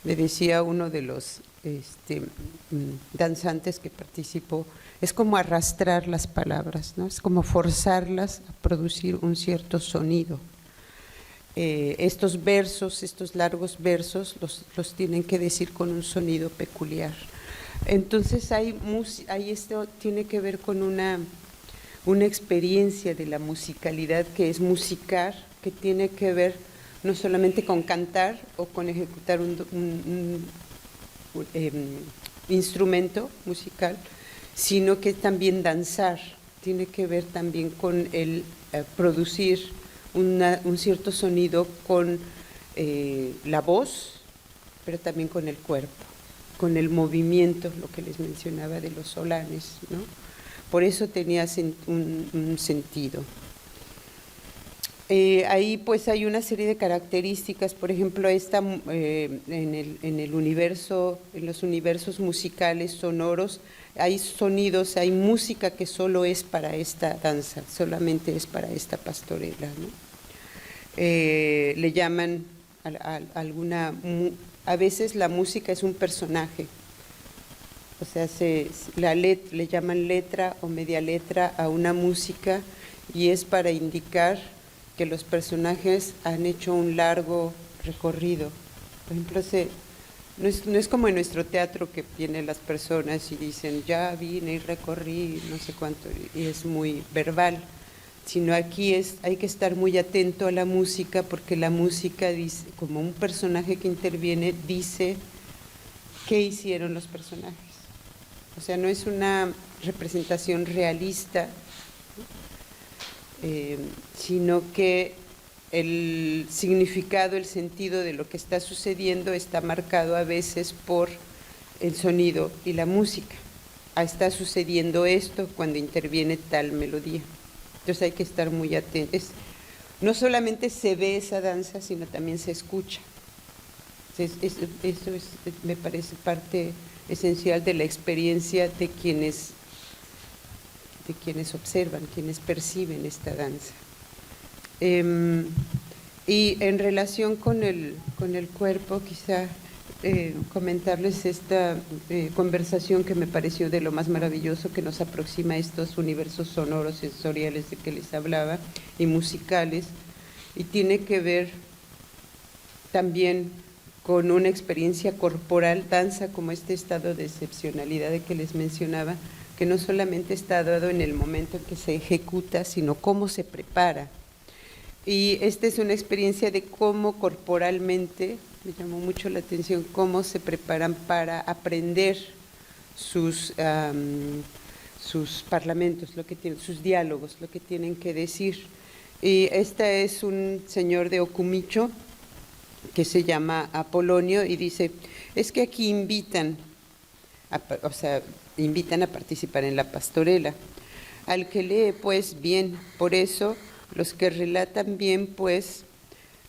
Le decía uno de los danzantes que participó, es como arrastrar las palabras, ¿no? Es como forzarlas a producir un cierto sonido. Estos versos, estos largos versos, los tienen que decir con un sonido peculiar. Entonces ahí esto tiene que ver con una experiencia de la musicalidad, que es musicar, que tiene que ver no solamente con cantar o con ejecutar un instrumento musical, sino que también danzar, tiene que ver también con el producir un cierto sonido con la voz, pero también con el cuerpo, con el movimiento, lo que les mencionaba de los solanes, ¿no? Por eso tenía un sentido. Ahí pues hay una serie de características, por ejemplo, en el universo, en los universos musicales sonoros, hay sonidos, hay música que solo es para esta danza, solamente es para esta pastorela, ¿no? Le llaman a veces la música es un personaje, o sea, le llaman letra o media letra a una música y es para indicar que los personajes han hecho un largo recorrido. Por ejemplo, no es como en nuestro teatro que vienen las personas y dicen, ya vine y recorrí, no sé cuánto, y es muy verbal, sino aquí hay que estar muy atento a la música, porque la música dice, como un personaje que interviene, dice qué hicieron los personajes. O sea, no es una representación realista, sino que el significado, el sentido de lo que está sucediendo está marcado a veces por el sonido y la música. Está sucediendo esto cuando interviene tal melodía. Entonces hay que estar muy atentos. No solamente se ve esa danza, sino también se escucha. Eso me parece parte esencial de la experiencia de quienes observan, quienes perciben esta danza. Y en relación con el cuerpo, quizá comentarles esta conversación que me pareció de lo más maravilloso, que nos aproxima a estos universos sonoros, sensoriales de que les hablaba, y musicales, y tiene que ver también con una experiencia corporal, danza como este estado de excepcionalidad de que les mencionaba, que no solamente está dado en el momento en que se ejecuta, sino cómo se prepara. Y esta es una experiencia de cómo corporalmente, me llamó mucho la atención, cómo se preparan para aprender sus parlamentos, sus diálogos, lo que tienen que decir. Y este es un señor de Ocumicho que se llama Apolonio y dice, es que aquí invitan a participar en la pastorela. Al que lee, pues, bien, por eso los que relatan bien, pues,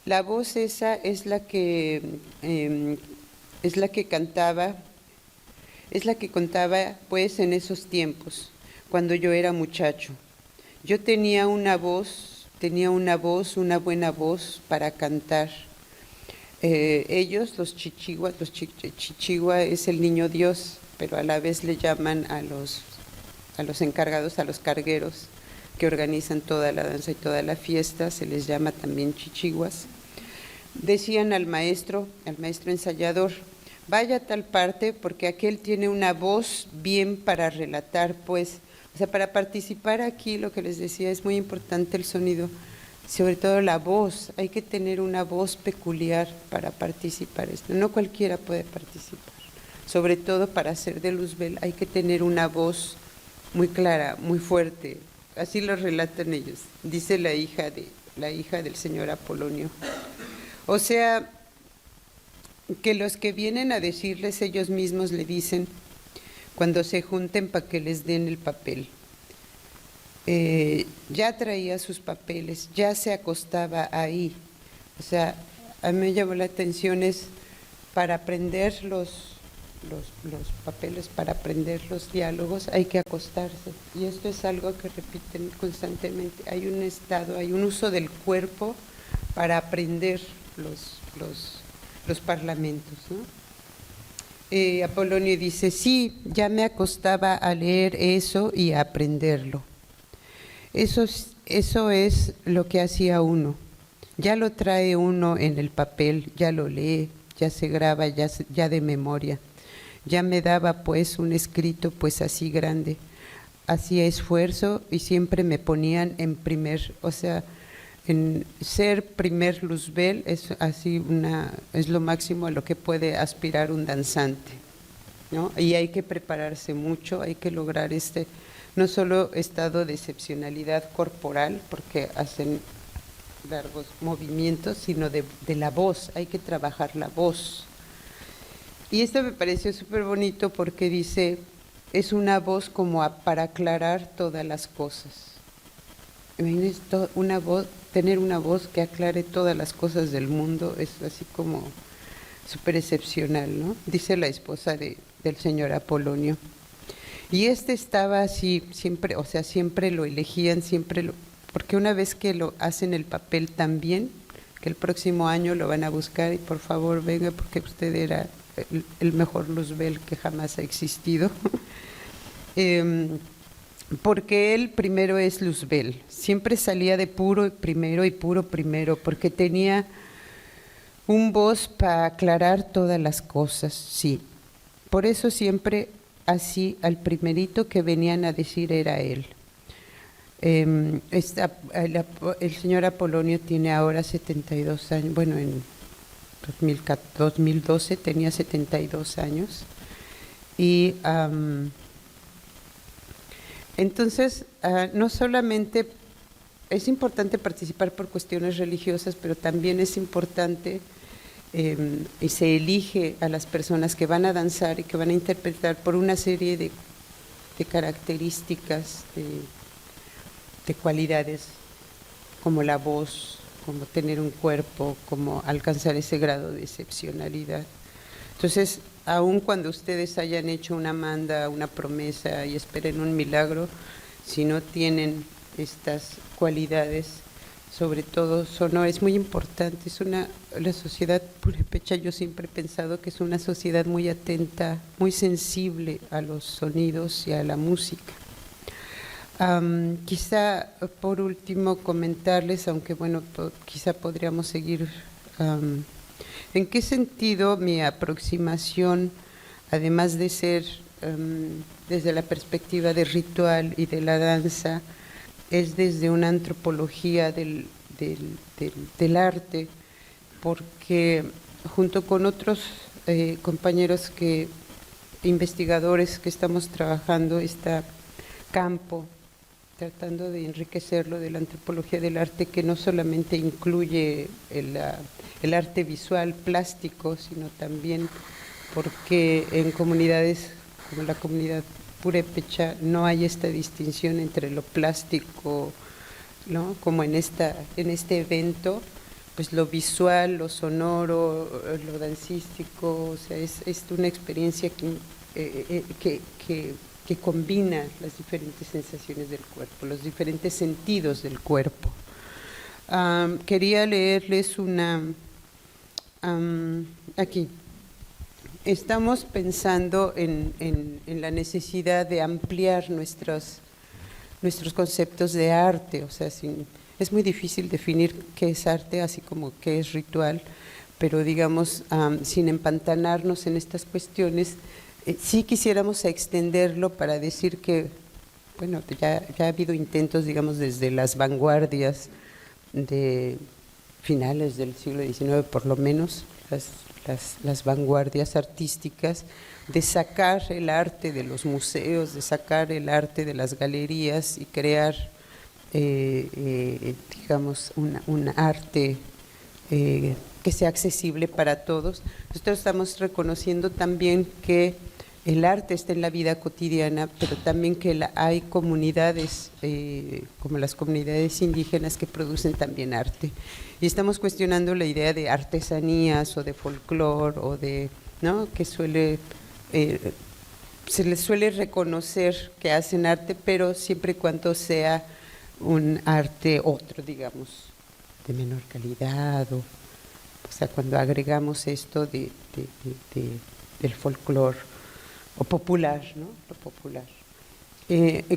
la voz esa es la que contaba, pues, en esos tiempos, cuando yo era muchacho. Yo tenía una buena voz para cantar. Ellos, los chichiguas, chichigua es el niño Dios, pero a la vez le llaman a los encargados, a los cargueros que organizan toda la danza y toda la fiesta, se les llama también chichiguas. Decían al maestro ensayador, vaya a tal parte porque aquel tiene una voz bien para relatar, pues, o sea, para participar aquí, lo que les decía, es muy importante el sonido, sobre todo la voz, hay que tener una voz peculiar para participar esto, no cualquiera puede participar, sobre todo para hacer de Luzbel hay que tener una voz muy clara, muy fuerte, así lo relatan ellos, dice la hija del señor Apolonio. O sea, que los que vienen a decirles ellos mismos le dicen, cuando se junten para que les den el papel, ya traía sus papeles, ya se acostaba ahí. O sea, a mí me llamó la atención es para aprender los papeles, para aprender los diálogos, hay que acostarse. Y esto es algo que repiten constantemente. Hay un estado, hay un uso del cuerpo para aprender los parlamentos, ¿no? Apolonio dice, sí, ya me acostaba a leer eso y a aprenderlo. Eso es lo que hacía uno. Ya lo trae uno en el papel, ya lo lee, ya se graba, ya de memoria. Ya me daba pues un escrito pues así grande. Hacía esfuerzo y siempre me ponían en primer, o sea, en ser primer Luzbel es así es lo máximo a lo que puede aspirar un danzante. ¿no? Y hay que prepararse mucho, hay que lograr no solo estado de excepcionalidad corporal, porque hacen largos movimientos, sino de la voz, hay que trabajar la voz. Y esto me pareció súper bonito porque dice, es una voz como para aclarar todas las cosas. Imagínense tener una voz que aclare todas las cosas del mundo, es así como súper excepcional, ¿no? Dice la esposa del señor Apolonio. Y estaba así, siempre, o sea, siempre lo elegían, porque una vez que lo hacen el papel tan bien, que el próximo año lo van a buscar y por favor venga porque usted era el mejor Luzbel que jamás ha existido. Porque él primero es Luzbel, siempre salía de puro primero y puro primero, porque tenía un voz para aclarar todas las cosas, sí. Por eso siempre así al primerito que venían a decir era él. El señor Apolonio tiene ahora 72 años, bueno, en 2012 tenía 72 años. Y entonces, no solamente es importante participar por cuestiones religiosas, pero también es importante y se elige a las personas que van a danzar y que van a interpretar por una serie de características, de cualidades, como la voz, como tener un cuerpo, como alcanzar ese grado de excepcionalidad. Entonces, aun cuando ustedes hayan hecho una manda, una promesa y esperen un milagro, si no tienen estas cualidades, sobre todo sonora, es muy importante. La sociedad purépecha, yo siempre he pensado que es una sociedad muy atenta, muy sensible a los sonidos y a la música. Quizá por último comentarles, aunque bueno, quizá podríamos seguir. ¿En qué sentido mi aproximación, además de ser desde la perspectiva del ritual y de la danza, es desde una antropología del arte? Porque junto con otros compañeros investigadores que estamos trabajando este campo, tratando de enriquecerlo de la antropología del arte, que no solamente incluye el arte visual, plástico, sino también porque en comunidades como la comunidad purépecha no hay esta distinción entre lo plástico, ¿no? Como en este evento, pues lo visual, lo sonoro, lo dancístico, o sea, es una experiencia que combina las diferentes sensaciones del cuerpo, los diferentes sentidos del cuerpo. Quería leerles aquí. Estamos pensando en la necesidad de ampliar nuestros conceptos de arte, o sea, es muy difícil definir qué es arte, así como qué es ritual, pero digamos, sin empantanarnos en estas cuestiones, sí quisiéramos extenderlo para decir que, bueno, ya ha habido intentos, digamos, desde las vanguardias de finales del siglo XIX, por lo menos, las vanguardias artísticas, de sacar el arte de los museos, de sacar el arte de las galerías y crear, digamos, un arte que sea accesible para todos. Nosotros estamos reconociendo también que el arte está en la vida cotidiana, pero también que hay comunidades, como las comunidades indígenas, que producen también arte. Y estamos cuestionando la idea de artesanías o de folclore, o ¿no? Que se les suele reconocer que hacen arte, pero siempre y cuando sea un arte otro, digamos, de menor calidad, o sea, cuando agregamos esto del folclore o popular, ¿no? Lo popular.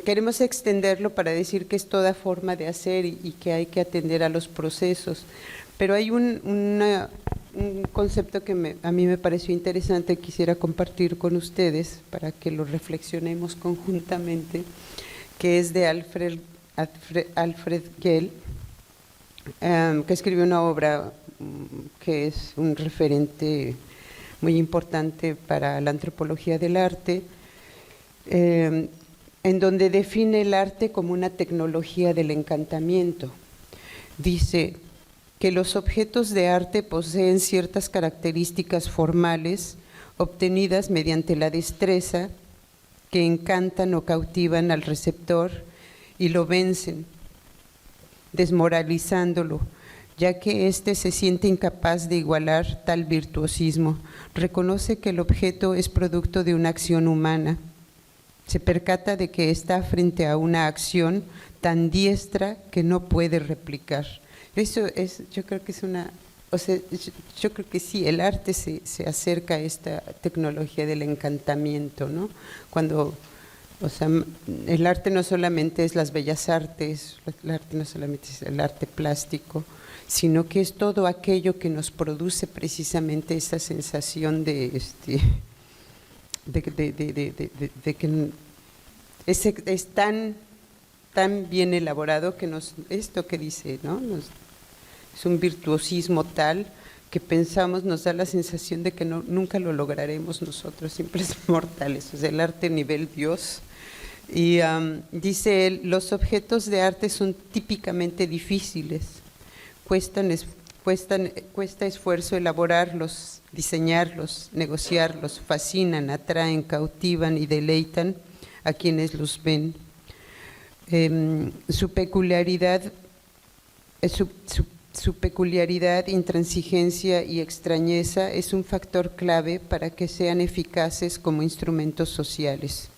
Queremos extenderlo para decir que es toda forma de hacer y que hay que atender a los procesos, pero hay un concepto que a mí me pareció interesante, quisiera compartir con ustedes para que lo reflexionemos conjuntamente, que es de Alfred Gell, que escribió una obra que es un referente muy importante para la antropología del arte, en donde define el arte como una tecnología del encantamiento. Dice que los objetos de arte poseen ciertas características formales obtenidas mediante la destreza que encantan o cautivan al receptor y lo vencen, desmoralizándolo, ya que éste se siente incapaz de igualar tal virtuosismo. Reconoce que el objeto es producto de una acción humana. Se percata de que está frente a una acción tan diestra que no puede replicar. Eso es, yo creo que es una, o sea, yo creo que sí, el arte se acerca a esta tecnología del encantamiento, ¿no? Cuando, o sea, el arte no solamente es las bellas artes, el arte no solamente es el arte plástico, sino que es todo aquello que nos produce precisamente esa sensación de que es tan bien elaborado que esto que dice, ¿no? Es un virtuosismo tal que pensamos, nos da la sensación de que nunca lo lograremos nosotros, simples mortales, o sea, el arte nivel Dios. Y dice él, los objetos de arte son típicamente difíciles, cuesta esfuerzo elaborarlos, diseñarlos, negociarlos, fascinan, atraen, cautivan y deleitan a quienes los ven. Su peculiaridad, intransigencia y extrañeza es un factor clave para que sean eficaces como instrumentos sociales.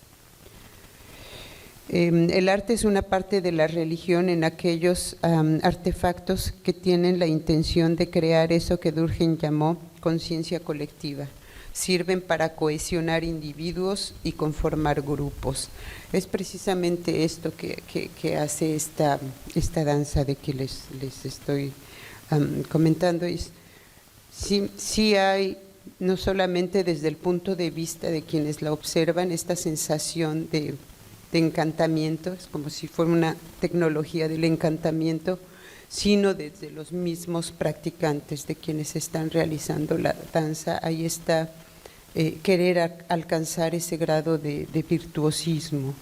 El arte es una parte de la religión en aquellos artefactos que tienen la intención de crear eso que Durkheim llamó conciencia colectiva. Sirven para cohesionar individuos y conformar grupos. Es precisamente esto que hace esta danza de que les estoy comentando. Sí hay, no solamente desde el punto de vista de quienes la observan, esta sensación de encantamiento, es como si fuera una tecnología del encantamiento, sino desde los mismos practicantes, de quienes están realizando la danza. Ahí está querer alcanzar ese grado de virtuosismo.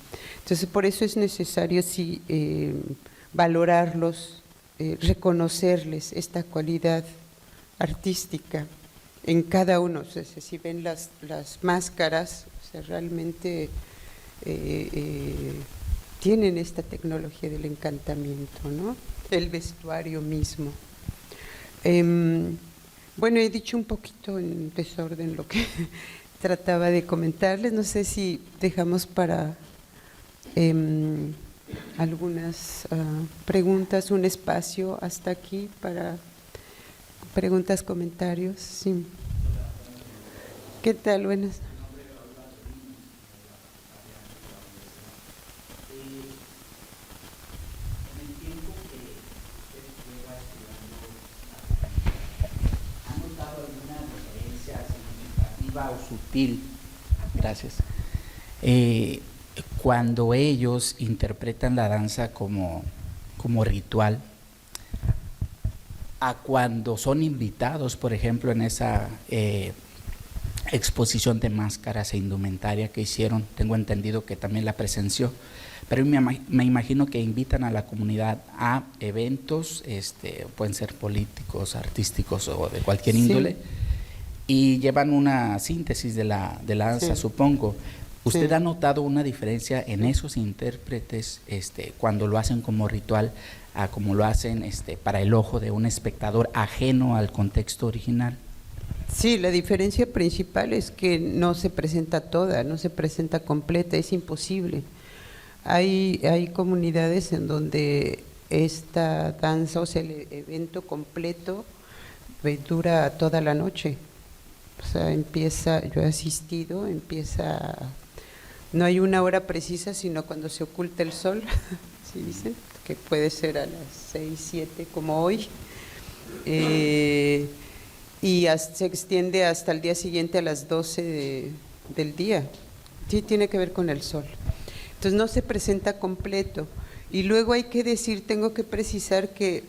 Entonces, por eso es necesario sí valorarlos, reconocerles esta cualidad artística en cada uno. O sea, si ven las máscaras, o sea, realmente tienen esta tecnología del encantamiento, ¿no? El vestuario mismo. Bueno, he dicho un poquito en desorden lo que trataba de comentarles. No sé si dejamos para algunas preguntas, un espacio hasta aquí para preguntas, comentarios. Sí. ¿Qué tal? Buenas. O sutil, gracias, cuando ellos interpretan la danza como ritual, a cuando son invitados, por ejemplo, en esa exposición de máscaras e indumentaria que hicieron, tengo entendido que también la presenció, pero me imagino que invitan a la comunidad a eventos, pueden ser políticos, artísticos o de cualquier índole, y llevan una síntesis de la danza, supongo. ¿Usted ha notado una diferencia en esos intérpretes cuando lo hacen como ritual a como lo hacen para el ojo de un espectador ajeno al contexto original? Sí, la diferencia principal es que no se presenta toda, no se presenta completa, es imposible. Hay comunidades en donde esta danza, o sea, el evento completo dura toda la noche. O sea, yo he asistido, no hay una hora precisa, sino cuando se oculta el sol, ¿sí dicen? Que puede ser a las 6, 7 como hoy, y se extiende hasta el día siguiente a las 12 del día. Sí, tiene que ver con el sol. Entonces no se presenta completo. Y luego tengo que precisar que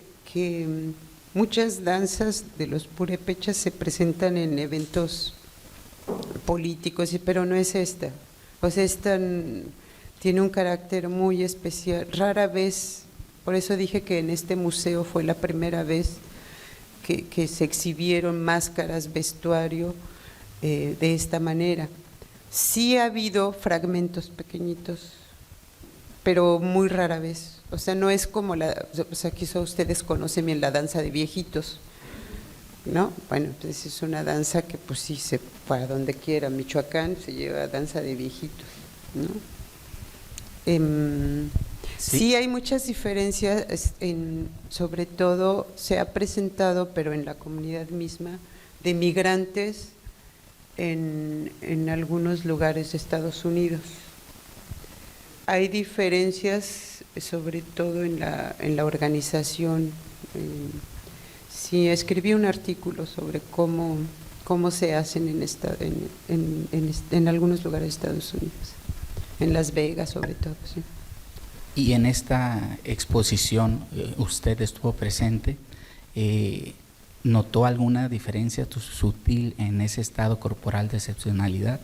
muchas danzas de los purépechas se presentan en eventos político, sí, pero no es esta. O sea, tiene un carácter muy especial. Rara vez, por eso dije que en este museo fue la primera vez que se exhibieron máscaras, vestuario de esta manera. Sí ha habido fragmentos pequeñitos, pero muy rara vez. O sea, no es como o sea, quizá ustedes conocen bien la danza de viejitos, ¿no? Bueno, entonces es una danza que pues sí, para donde quiera, Michoacán se lleva danza de viejitos, ¿no? Sí hay muchas diferencias, sobre todo se ha presentado, pero en la comunidad misma, de migrantes en algunos lugares de Estados Unidos. Hay diferencias, sobre todo en la organización. Sí, escribí un artículo sobre cómo se hacen en algunos lugares de Estados Unidos, en Las Vegas sobre todo, sí. Y en esta exposición, usted estuvo presente, ¿notó alguna diferencia sutil en ese estado corporal de excepcionalidad?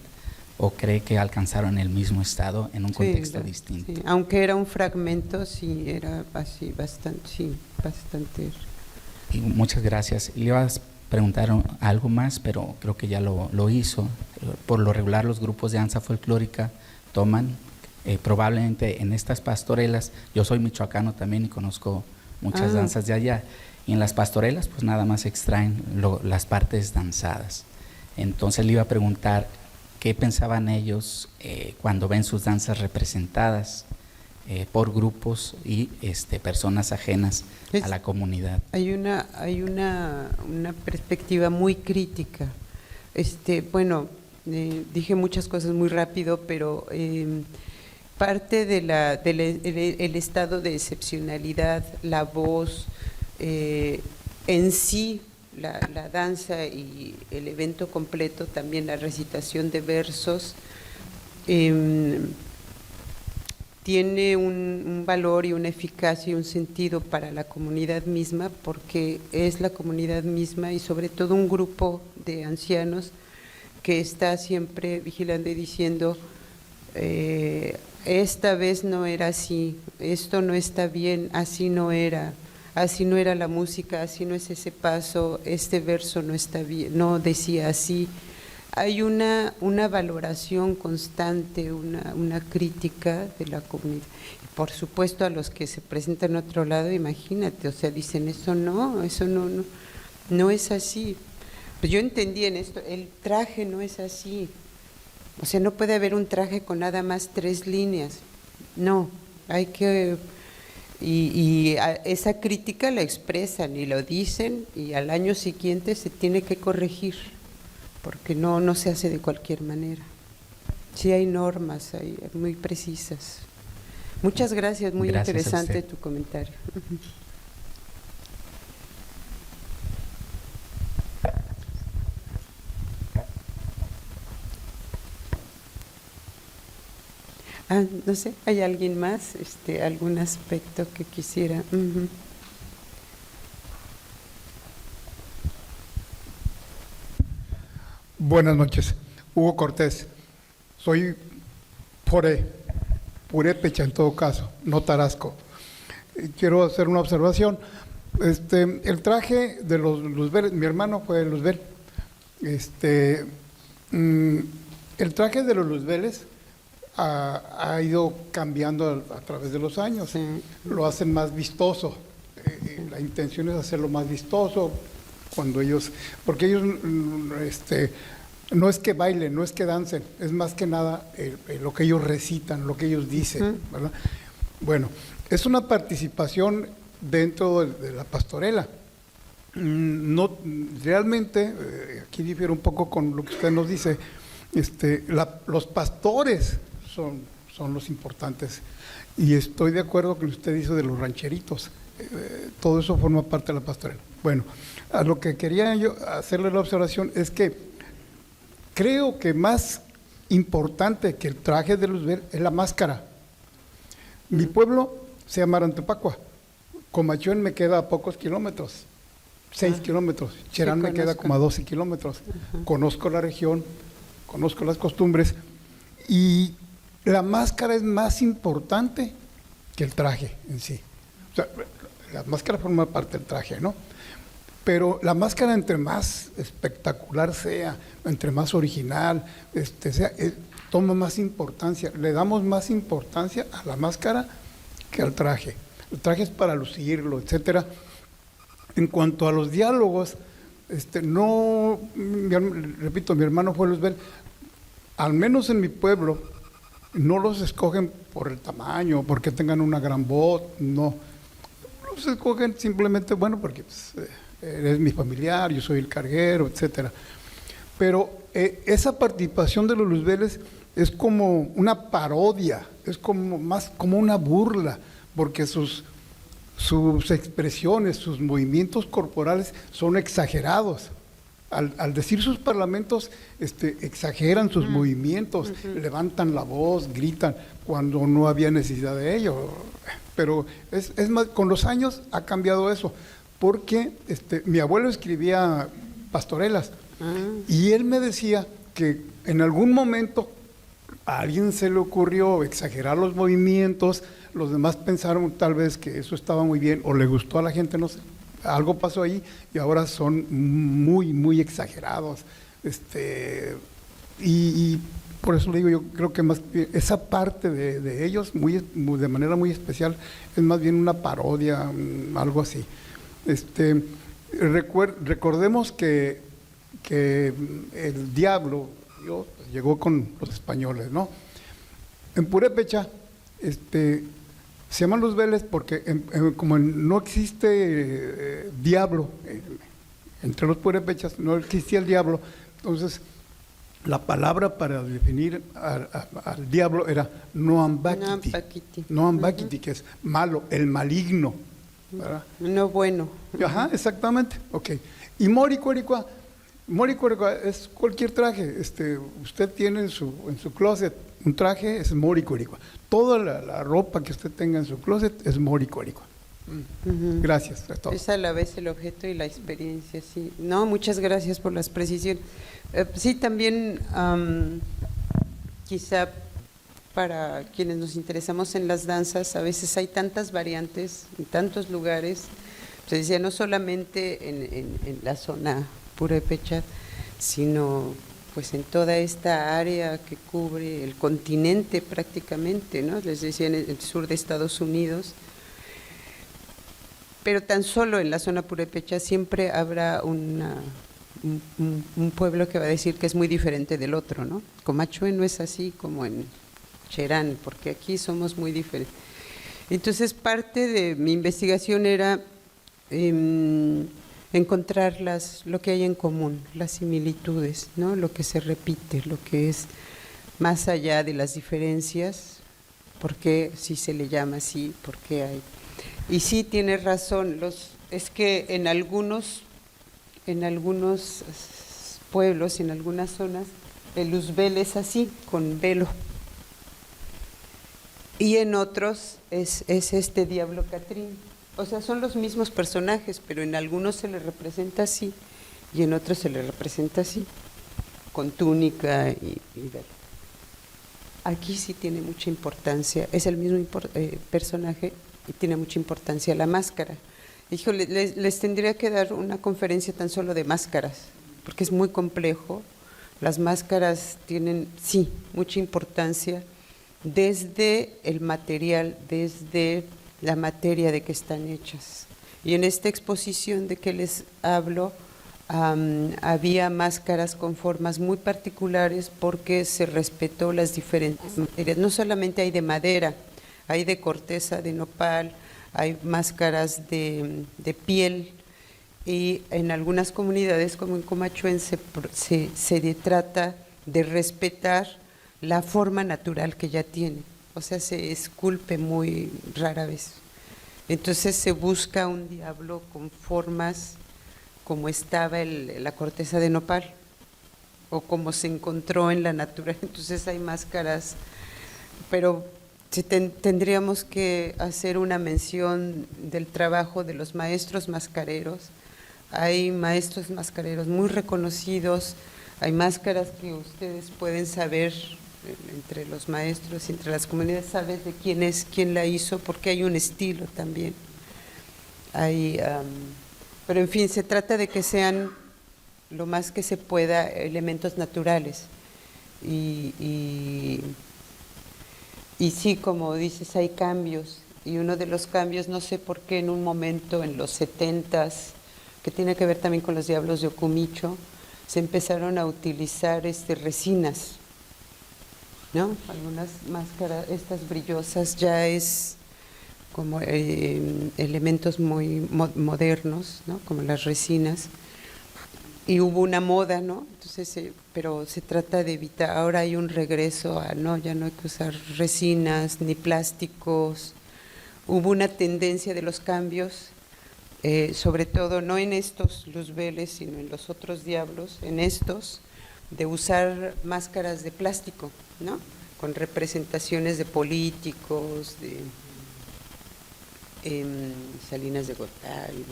¿O cree que alcanzaron el mismo estado en un contexto distinto? Sí, aunque era un fragmento, sí, era así, bastante. Y muchas gracias. Le iba a preguntar algo más, pero creo que ya lo hizo. Por lo regular, los grupos de danza folclórica toman, probablemente en estas pastorelas, yo soy michoacano también y conozco muchas danzas de allá, y en las pastorelas pues nada más extraen las partes danzadas. Entonces le iba a preguntar qué pensaban ellos cuando ven sus danzas representadas por grupos y personas ajenas a la comunidad. Hay una perspectiva muy crítica. Bueno, dije muchas cosas muy rápido, pero parte del estado de excepcionalidad, la voz, en sí, la danza y el evento completo, también la recitación de versos, tiene un valor y una eficacia y un sentido para la comunidad misma, porque es la comunidad misma y sobre todo un grupo de ancianos que está siempre vigilando y diciendo, esta vez no era así, esto no está bien, así no era la música, así no es ese paso, este verso no está bien, no decía así. Hay una valoración constante, una crítica de la comunidad. Por supuesto, a los que se presentan en otro lado, imagínate, o sea, dicen, eso no es así. Pues yo entendí en esto, el traje no es así. O sea, no puede haber un traje con nada más 3 líneas. No, hay que... Y esa crítica la expresan y lo dicen, y al año siguiente se tiene que corregir, porque no se hace de cualquier manera. Sí hay normas ahí muy precisas. Muchas gracias, muy interesante tu comentario. No sé, ¿hay alguien más? ¿Algún aspecto que quisiera? Buenas noches, Hugo Cortés. Soy purépecha en todo caso, no tarasco. Quiero hacer una observación. El traje de los Luzbel, mi hermano fue de Luzbel. El traje de los Luzbeles ha ido cambiando a través de los años. Sí. Lo hacen más vistoso. La intención es hacerlo más vistoso porque ellos no es que bailen, no es que dancen, es más que nada lo que ellos recitan, lo que ellos dicen, ¿verdad? Bueno, es una participación dentro de la pastorela. No, realmente, aquí difiere un poco con lo que usted nos dice, los pastores son los importantes, y estoy de acuerdo con lo que usted dice de los rancheritos. Todo eso forma parte de la pastorela. Bueno, a lo que quería yo hacerle la observación es que creo que más importante que el traje de Luzbel es la máscara. Mi pueblo se llama Arantepacua, Comachuen me queda a pocos kilómetros, 6 kilómetros, Cherán me queda como a 12 kilómetros. Conozco la región, conozco las costumbres, y la máscara es más importante que el traje en sí. O sea, la máscara forma parte del traje, ¿no? Pero la máscara, entre más espectacular sea, entre más original sea, toma más importancia. Le damos más importancia a la máscara que al traje. El traje es para lucirlo, etcétera. En cuanto a los diálogos, repito, mi hermano fue Luzbel, al menos en mi pueblo, no los escogen por el tamaño, porque tengan una gran voz, no. Los escogen simplemente, bueno, porque pues, eres mi familiar, yo soy el carguero, etcétera. Pero esa participación de los Luzbeles es como una parodia, es como más como una burla, porque sus expresiones, sus movimientos corporales son exagerados. Al decir sus parlamentos, exageran sus movimientos, levantan la voz, gritan, cuando no había necesidad de ello. Pero es más, con los años ha cambiado eso, porque mi abuelo escribía pastorelas, y él me decía que en algún momento a alguien se le ocurrió exagerar los movimientos, los demás pensaron tal vez que eso estaba muy bien, o le gustó a la gente, no sé. Algo pasó ahí y ahora son muy, muy exagerados. Y por eso le digo, yo creo que más bien esa parte de ellos, de manera muy especial, es más bien una parodia, algo así. Recordemos que el diablo llegó con los españoles, ¿no? En Purépecha, se llaman Luzbeles porque como no existe diablo, entre los purépechas no existía el diablo, entonces la palabra para definir al diablo era Noambakiti, Noambakiti, que es malo, el maligno, ¿verdad? No bueno. Ajá, exactamente, ok. Y Moricuericua es cualquier traje, usted tiene en su closet un traje, es Moricuericua. Toda la ropa que usted tenga en su closet es Moricuericua. Gracias a todos. Es a la vez el objeto y la experiencia, sí. No, muchas gracias por las precisiones. Sí, también quizá para quienes nos interesamos en las danzas, a veces hay tantas variantes en tantos lugares. Se decía, no solamente en la zona purépecha, sino pues en toda esta área que cubre el continente prácticamente, ¿no? Les decía, en el sur de Estados Unidos. Pero tan solo en la zona purépecha siempre habrá un pueblo que va a decir que es muy diferente del otro, ¿no? Comachue no es así como en Cherán, porque aquí somos muy diferentes. Entonces, parte de mi investigación era encontrar lo que hay en común, las similitudes, ¿no? Lo que se repite, lo que es más allá de las diferencias, por qué si se le llama así, por qué hay. Y sí, tiene razón, es que en algunos pueblos, en algunas zonas, el Luzbel es así, con velo. Y en otros es este Diablo Catrín. O sea, son los mismos personajes, pero en algunos se les representa así y en otros se les representa así, con túnica y velo. Aquí sí tiene mucha importancia, es el mismo personaje y tiene mucha importancia la máscara. Híjole, les tendría que dar una conferencia tan solo de máscaras, porque es muy complejo. Las máscaras tienen, sí, mucha importancia desde el material, desde la materia de que están hechas. Y en esta exposición de que les hablo, había máscaras con formas muy particulares porque se respetó las diferentes materias. No solamente hay de madera, hay de corteza de nopal, hay máscaras de piel, y en algunas comunidades como en Comachuen se trata de respetar la forma natural que ya tiene, o sea, se esculpe muy rara vez. Entonces se busca un diablo con formas como estaba la corteza de nopal o como se encontró en la naturaleza. Entonces hay máscaras, pero tendríamos que hacer una mención del trabajo de los maestros mascareros. Hay maestros mascareros muy reconocidos Hay máscaras que ustedes pueden saber entre los maestros, entre las comunidades, sabes de quién la hizo, porque hay un estilo también. Pero en fin, se trata de que sean lo más que se pueda elementos naturales. Y sí, como dices, hay cambios. Y uno de los cambios, no sé por qué en un momento en los 70s, que tiene que ver también con los diablos de Ocumicho, se empezaron a utilizar resinas, ¿no? Algunas máscaras, estas brillosas, ya es como elementos muy modernos, ¿no? Como las resinas. Y hubo una moda, ¿no? Entonces, pero se trata de evitar, ahora hay un regreso a, no, ya no hay que usar resinas ni plásticos. Hubo una tendencia de los cambios, sobre todo no en estos luzbeles, sino en los otros diablos, en estos, de usar máscaras de plástico, ¿no? Con representaciones de políticos, de Salinas de Gortari,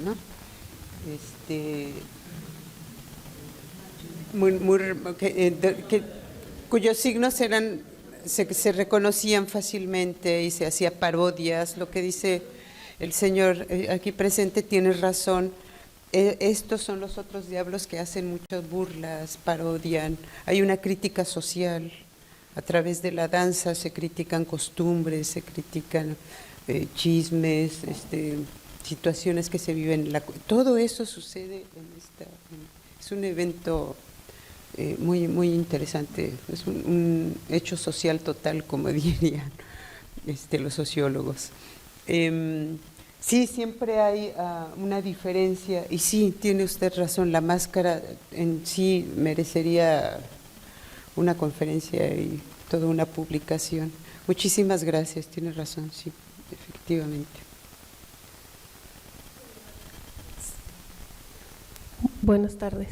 ¿no? Cuyos signos se reconocían fácilmente y se hacía parodias. Lo que dice el señor aquí presente tiene razón. Estos son los otros diablos que hacen muchas burlas, parodian. Hay una crítica social. A través de la danza se critican costumbres, se critican chismes, situaciones que se viven. Todo eso sucede es un evento muy, muy interesante. Es un hecho social total, como dirían los sociólogos. Sí, siempre hay una diferencia, y sí, tiene usted razón, la máscara en sí merecería una conferencia y toda una publicación. Muchísimas gracias, tiene razón, sí, efectivamente. Buenas tardes.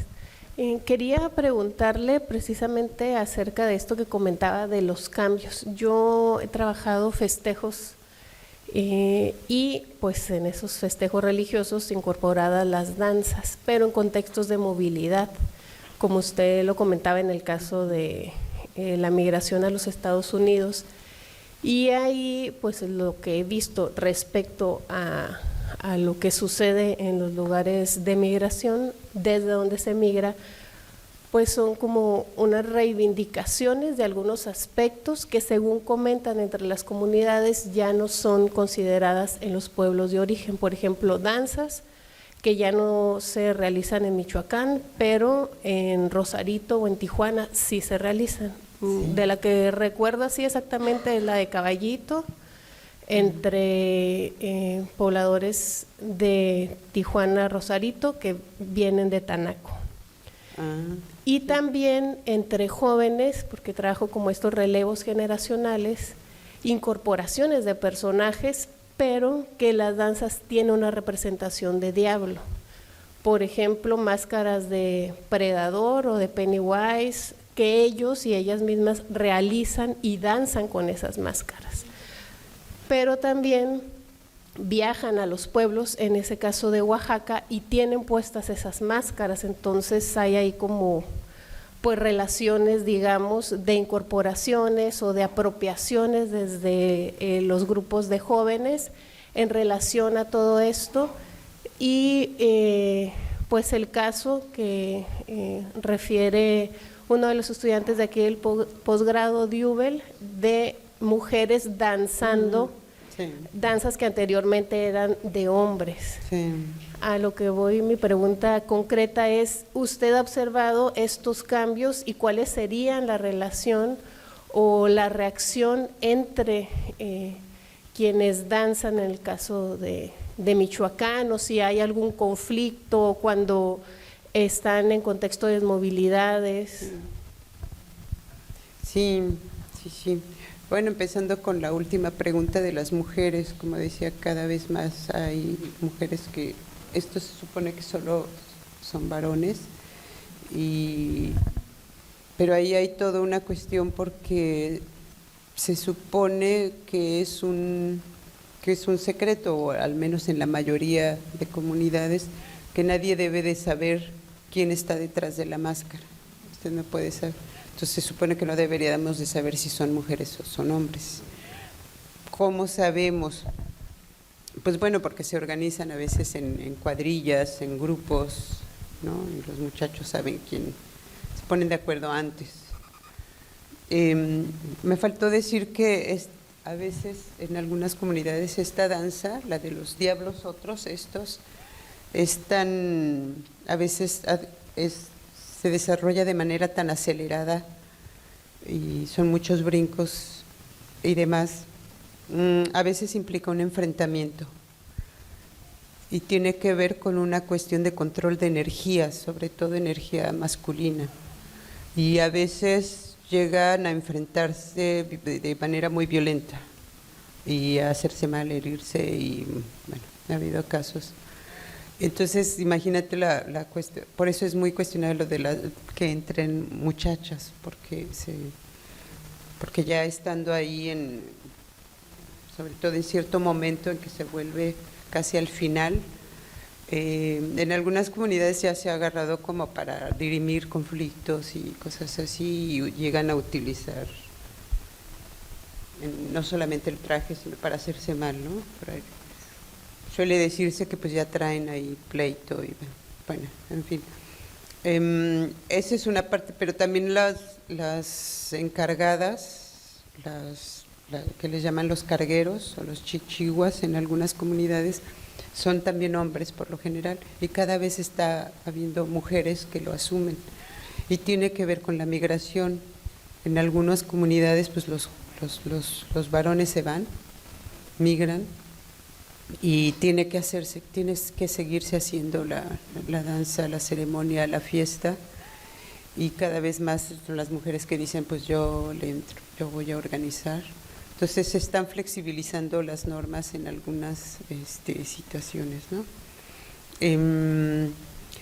Quería preguntarle precisamente acerca de esto que comentaba de los cambios. Yo he trabajado festejos y pues en esos festejos religiosos incorporadas las danzas, pero en contextos de movilidad, como usted lo comentaba en el caso de la migración a los Estados Unidos. Y ahí pues lo que he visto respecto a lo que sucede en los lugares de migración, desde donde se migra, pues son como unas reivindicaciones de algunos aspectos que, según comentan entre las comunidades, ya no son consideradas en los pueblos de origen. Por ejemplo, danzas que ya no se realizan en Michoacán, pero en Rosarito o en Tijuana sí se realizan. Sí. De la que recuerdo así exactamente es la de Caballito, entre pobladores de Tijuana, Rosarito, que vienen de Tanaco. Y también entre jóvenes, porque trabajo como estos relevos generacionales, incorporaciones de personajes, pero que las danzas tienen una representación de diablo. Por ejemplo, máscaras de Predador o de Pennywise, que ellos y ellas mismas realizan y danzan con esas máscaras. Pero también viajan a los pueblos, en ese caso de Oaxaca, y tienen puestas esas máscaras. Entonces hay ahí como pues relaciones, digamos, de incorporaciones o de apropiaciones desde los grupos de jóvenes en relación a todo esto. Y pues el caso que refiere uno de los estudiantes de aquí del posgrado de UBEL, de mujeres danzando, sí, danzas que anteriormente eran de hombres. Sí. A lo que voy, mi pregunta concreta es, ¿usted ha observado estos cambios y cuáles serían la relación o la reacción entre quienes danzan en el caso de Michoacán, o si hay algún conflicto cuando están en contexto de movilidades? Sí, sí, sí. Bueno, empezando con la última pregunta de las mujeres, como decía, cada vez más hay mujeres que, esto se supone que solo son varones, pero ahí hay toda una cuestión porque se supone que es un secreto, o al menos en la mayoría de comunidades, que nadie debe de saber quién está detrás de la máscara. Usted no puede saber. Entonces se supone que no deberíamos de saber si son mujeres o son hombres. ¿Cómo sabemos? Pues bueno, porque se organizan a veces en cuadrillas, en grupos, ¿no? Y los muchachos saben quién, se ponen de acuerdo antes. Me faltó decir que a veces en algunas comunidades esta danza, la de los diablos otros, a veces se desarrolla de manera tan acelerada y son muchos brincos y demás. A veces implica un enfrentamiento y tiene que ver con una cuestión de control de energía, sobre todo energía masculina, y a veces llegan a enfrentarse de manera muy violenta y a hacerse mal, herirse, y bueno, ha habido casos. Entonces, imagínate la cuestión, por eso es muy cuestionable lo de que entren muchachas, porque ya estando ahí sobre todo en cierto momento en que se vuelve casi al final, en algunas comunidades ya se ha agarrado como para dirimir conflictos y cosas así, y llegan a utilizar no solamente el traje, sino para hacerse mal, ¿no? Suele decirse que pues ya traen ahí pleito y bueno, en fin. Esa es una parte, pero también las encargadas, que les llaman los cargueros o los chichiguas en algunas comunidades, son también hombres por lo general, y cada vez está habiendo mujeres que lo asumen, y tiene que ver con la migración. En algunas comunidades pues los varones se van, migran, y tiene que seguirse haciendo la danza, la ceremonia, la fiesta, y cada vez más son las mujeres que dicen pues yo le entro, yo voy a organizar. Entonces se están flexibilizando las normas en algunas situaciones, ¿no?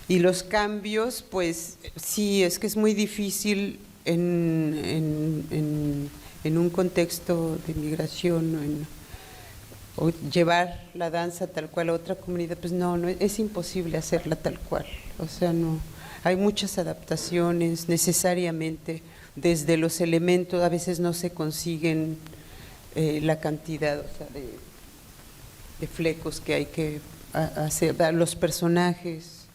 Y los cambios, pues sí, es que es muy difícil en un contexto de migración o llevar la danza tal cual a otra comunidad, pues no, es imposible hacerla tal cual. O sea, no, hay muchas adaptaciones necesariamente, desde los elementos, a veces no se consiguen la cantidad, o sea, de flecos que hay que hacer, los personajes,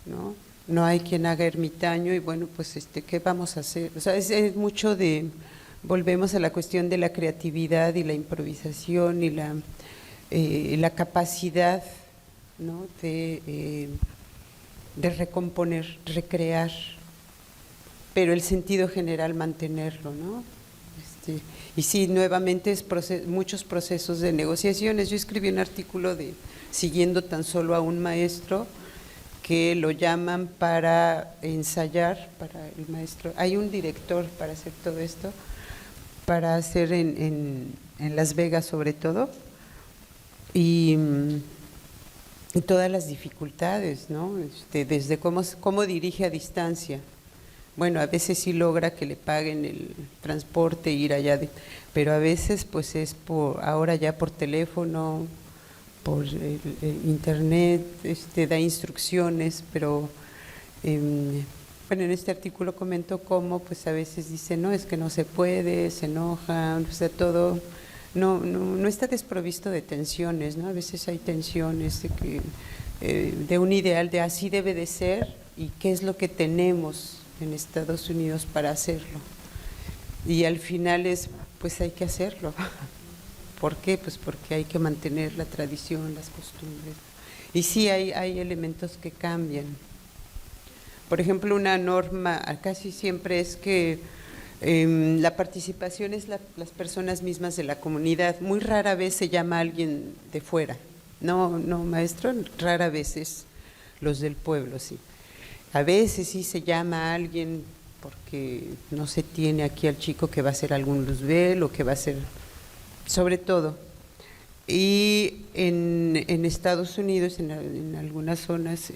¿no? No hay quien haga ermitaño, y bueno, pues ¿qué vamos a hacer? O sea, es mucho volvemos a la cuestión de la creatividad y la improvisación y la capacidad, ¿no? de recomponer, recrear, pero el sentido general mantenerlo, ¿no? Y sí, nuevamente muchos procesos de negociaciones. Yo escribí un artículo siguiendo tan solo a un maestro que lo llaman para ensayar, para el maestro. Hay un director para hacer todo esto, para hacer en Las Vegas sobre todo, y todas las dificultades, ¿no? Desde cómo dirige a distancia. Bueno, a veces sí logra que le paguen el transporte, ir allá, pero a veces pues ahora ya por teléfono, por internet, da instrucciones, pero bueno, en este artículo comento cómo pues a veces dice, no, es que no se puede, se enojan, o sea, todo no está desprovisto de tensiones, ¿no? A veces hay tensiones de un ideal de así debe de ser, y qué es lo que tenemos en Estados Unidos para hacerlo, y al final pues hay que hacerlo. ¿Por qué? Pues porque hay que mantener la tradición, las costumbres, y sí hay elementos que cambian. Por ejemplo, una norma casi siempre es que la participación es las personas mismas de la comunidad. Muy rara vez se llama a alguien de fuera. No, maestro, rara vez es los del pueblo, sí. A veces sí se llama a alguien porque no se tiene aquí al chico que va a hacer algún luzbel o que va a hacer, sobre todo. Y en Estados Unidos, en algunas zonas,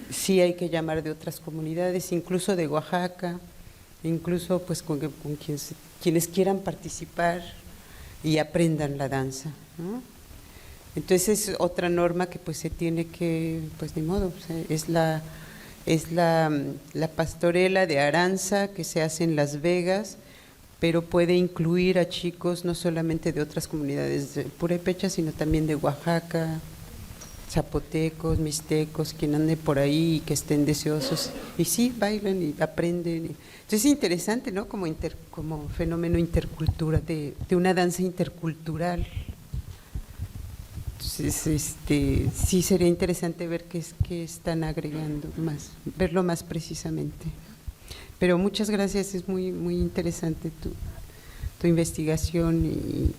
sí hay que llamar de otras comunidades, incluso de Oaxaca, incluso pues con quienes quieran participar y aprendan la danza, ¿no? Entonces es otra norma que pues se tiene que, pues ni modo, o sea, es Es la pastorela de Aranza que se hace en Las Vegas, pero puede incluir a chicos no solamente de otras comunidades de Purépecha, sino también de Oaxaca, zapotecos, mixtecos, quien ande por ahí y que estén deseosos. Y sí, bailan y aprenden. Entonces es interesante, ¿no? Como fenómeno intercultural, de una danza intercultural. Entonces, sí sería interesante ver qué están agregando más, verlo más precisamente. Pero muchas gracias, es muy, muy interesante tu investigación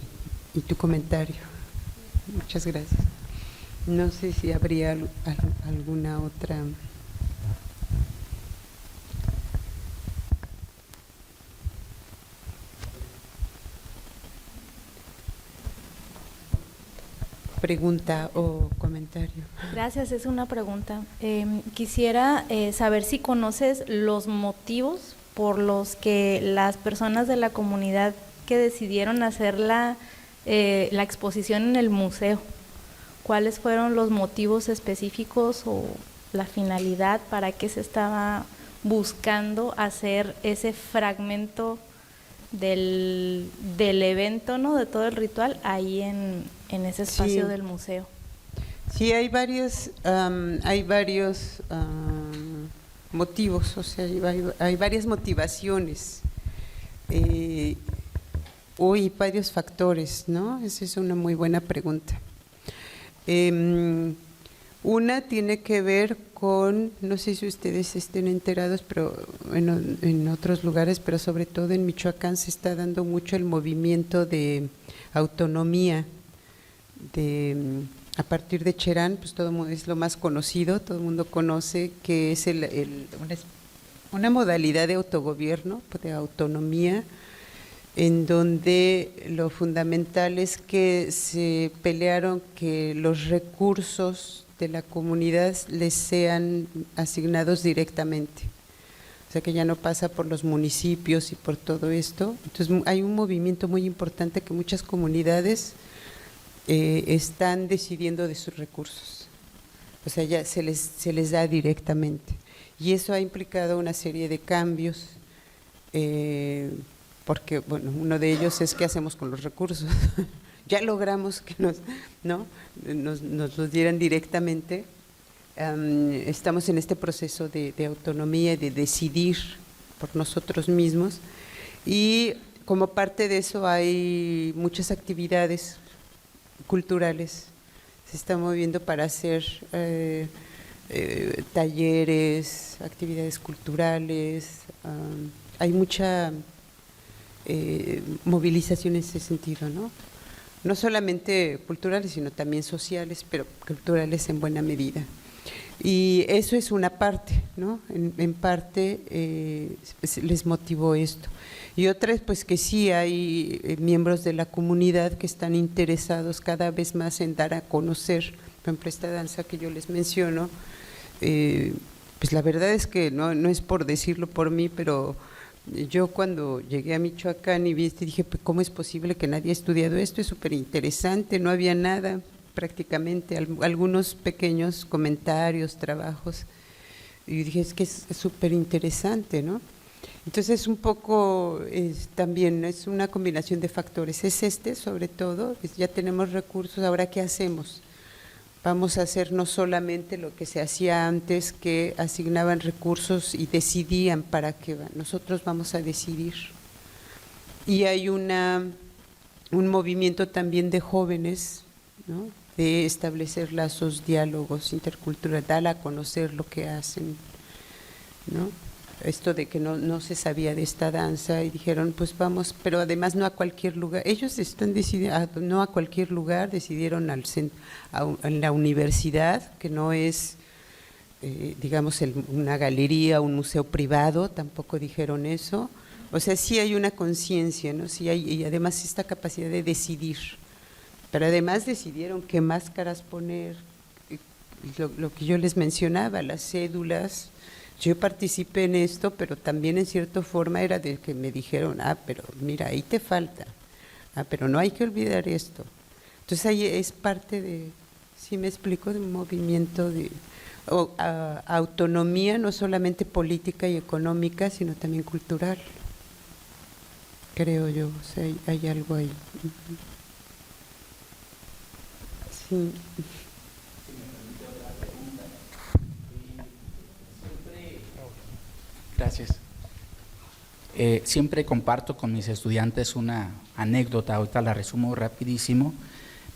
y tu comentario. Muchas gracias. No sé si habría alguna otra. Pregunta o comentario. Gracias, es una pregunta. Quisiera saber si conoces los motivos por los que las personas de la comunidad que decidieron hacer la exposición en el museo, ¿cuáles fueron los motivos específicos o la finalidad para qué se estaba buscando hacer ese fragmento del evento, ¿no? De todo el ritual ahí en ese espacio del museo? Sí, hay varios motivos, o sea, hay varias motivaciones y varios factores, ¿no? Esa es una muy buena pregunta. Una tiene que ver con, no sé si ustedes estén enterados, pero en otros lugares, pero sobre todo en Michoacán se está dando mucho el movimiento de autonomía, a partir de Cherán, pues todo es lo más conocido, todo el mundo conoce que es una modalidad de autogobierno, de autonomía, en donde lo fundamental es que se pelearon que los recursos de la comunidad les sean asignados directamente, o sea que ya no pasa por los municipios y por todo esto. Entonces hay un movimiento muy importante que muchas comunidades están decidiendo de sus recursos, o sea ya se les da directamente, y eso ha implicado una serie de cambios, porque bueno, uno de ellos es qué hacemos con los recursos. Ya logramos que nos los dieran directamente. Estamos en este proceso de autonomía y de decidir por nosotros mismos, y como parte de eso hay muchas actividades culturales. Se está moviendo para hacer talleres, actividades culturales. Hay mucha movilización en ese sentido, ¿no? No solamente culturales, sino también sociales, pero culturales en buena medida. Y eso es una parte, ¿no? En parte les motivó esto. Y otra es pues que sí hay miembros de la comunidad que están interesados cada vez más en dar a conocer, por ejemplo, esta danza que yo les menciono. Pues la verdad es que no es por decirlo por mí, pero yo cuando llegué a Michoacán y vi esto, dije, pues ¿cómo es posible que nadie ha estudiado esto? Es súper interesante, no había nada prácticamente, algunos pequeños comentarios, trabajos, y dije, es que es súper interesante, ¿no? Entonces un poco también es una combinación de factores, es sobre todo, pues ya tenemos recursos, ahora ¿qué hacemos? Vamos a hacer no solamente lo que se hacía antes, que asignaban recursos y decidían para qué van, nosotros vamos a decidir. Y hay un movimiento también de jóvenes, ¿no? De establecer lazos, diálogos interculturales, dar a conocer lo que hacen, ¿no? Esto de que no se sabía de esta danza y dijeron, pues vamos, pero además no a cualquier lugar. Ellos están decidiendo, no a cualquier lugar, decidieron en la universidad, que no es, digamos, una galería, un museo privado, tampoco dijeron eso. O sea, sí hay una conciencia, ¿no? Sí hay, y además esta capacidad de decidir. Pero además decidieron qué máscaras poner, lo que yo les mencionaba, las cédulas. Yo participé en esto, pero también en cierta forma era de que me dijeron, pero mira, ahí te falta, pero no hay que olvidar esto. Entonces ahí es parte de, Sí me explico, de un movimiento de autonomía, no solamente política y económica, sino también cultural, creo yo, o sea, hay algo ahí. Sí. Gracias. Siempre comparto con mis estudiantes una anécdota, ahorita la resumo rapidísimo,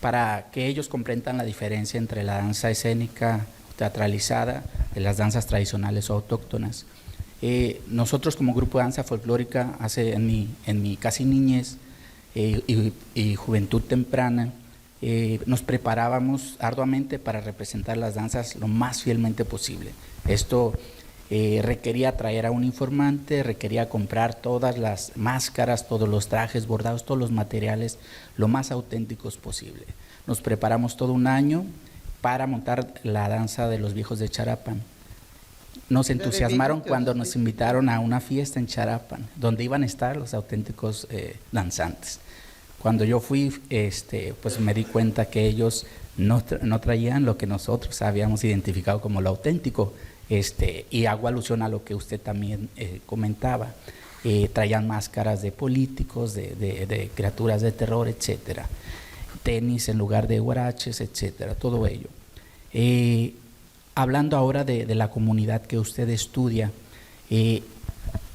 para que ellos comprendan la diferencia entre la danza escénica teatralizada de las danzas tradicionales o autóctonas. Nosotros como grupo de danza folclórica, en mi casi niñez y juventud temprana, nos preparábamos arduamente para representar las danzas lo más fielmente posible. Esto requería traer a un informante, requería comprar todas las máscaras, todos los trajes bordados, todos los materiales lo más auténticos posible. Nos preparamos todo un año para montar la danza de los viejos de Charapan. Nos entusiasmaron cuando nos invitaron a una fiesta en Charapan, donde iban a estar los auténticos danzantes. Cuando yo fui, pues me di cuenta que ellos no traían lo que nosotros habíamos identificado como lo auténtico, y hago alusión a lo que usted también comentaba. Traían máscaras de políticos, de criaturas de terror, etcétera. Tenis en lugar de huaraches, etcétera, todo ello. Hablando ahora de la comunidad que usted estudia,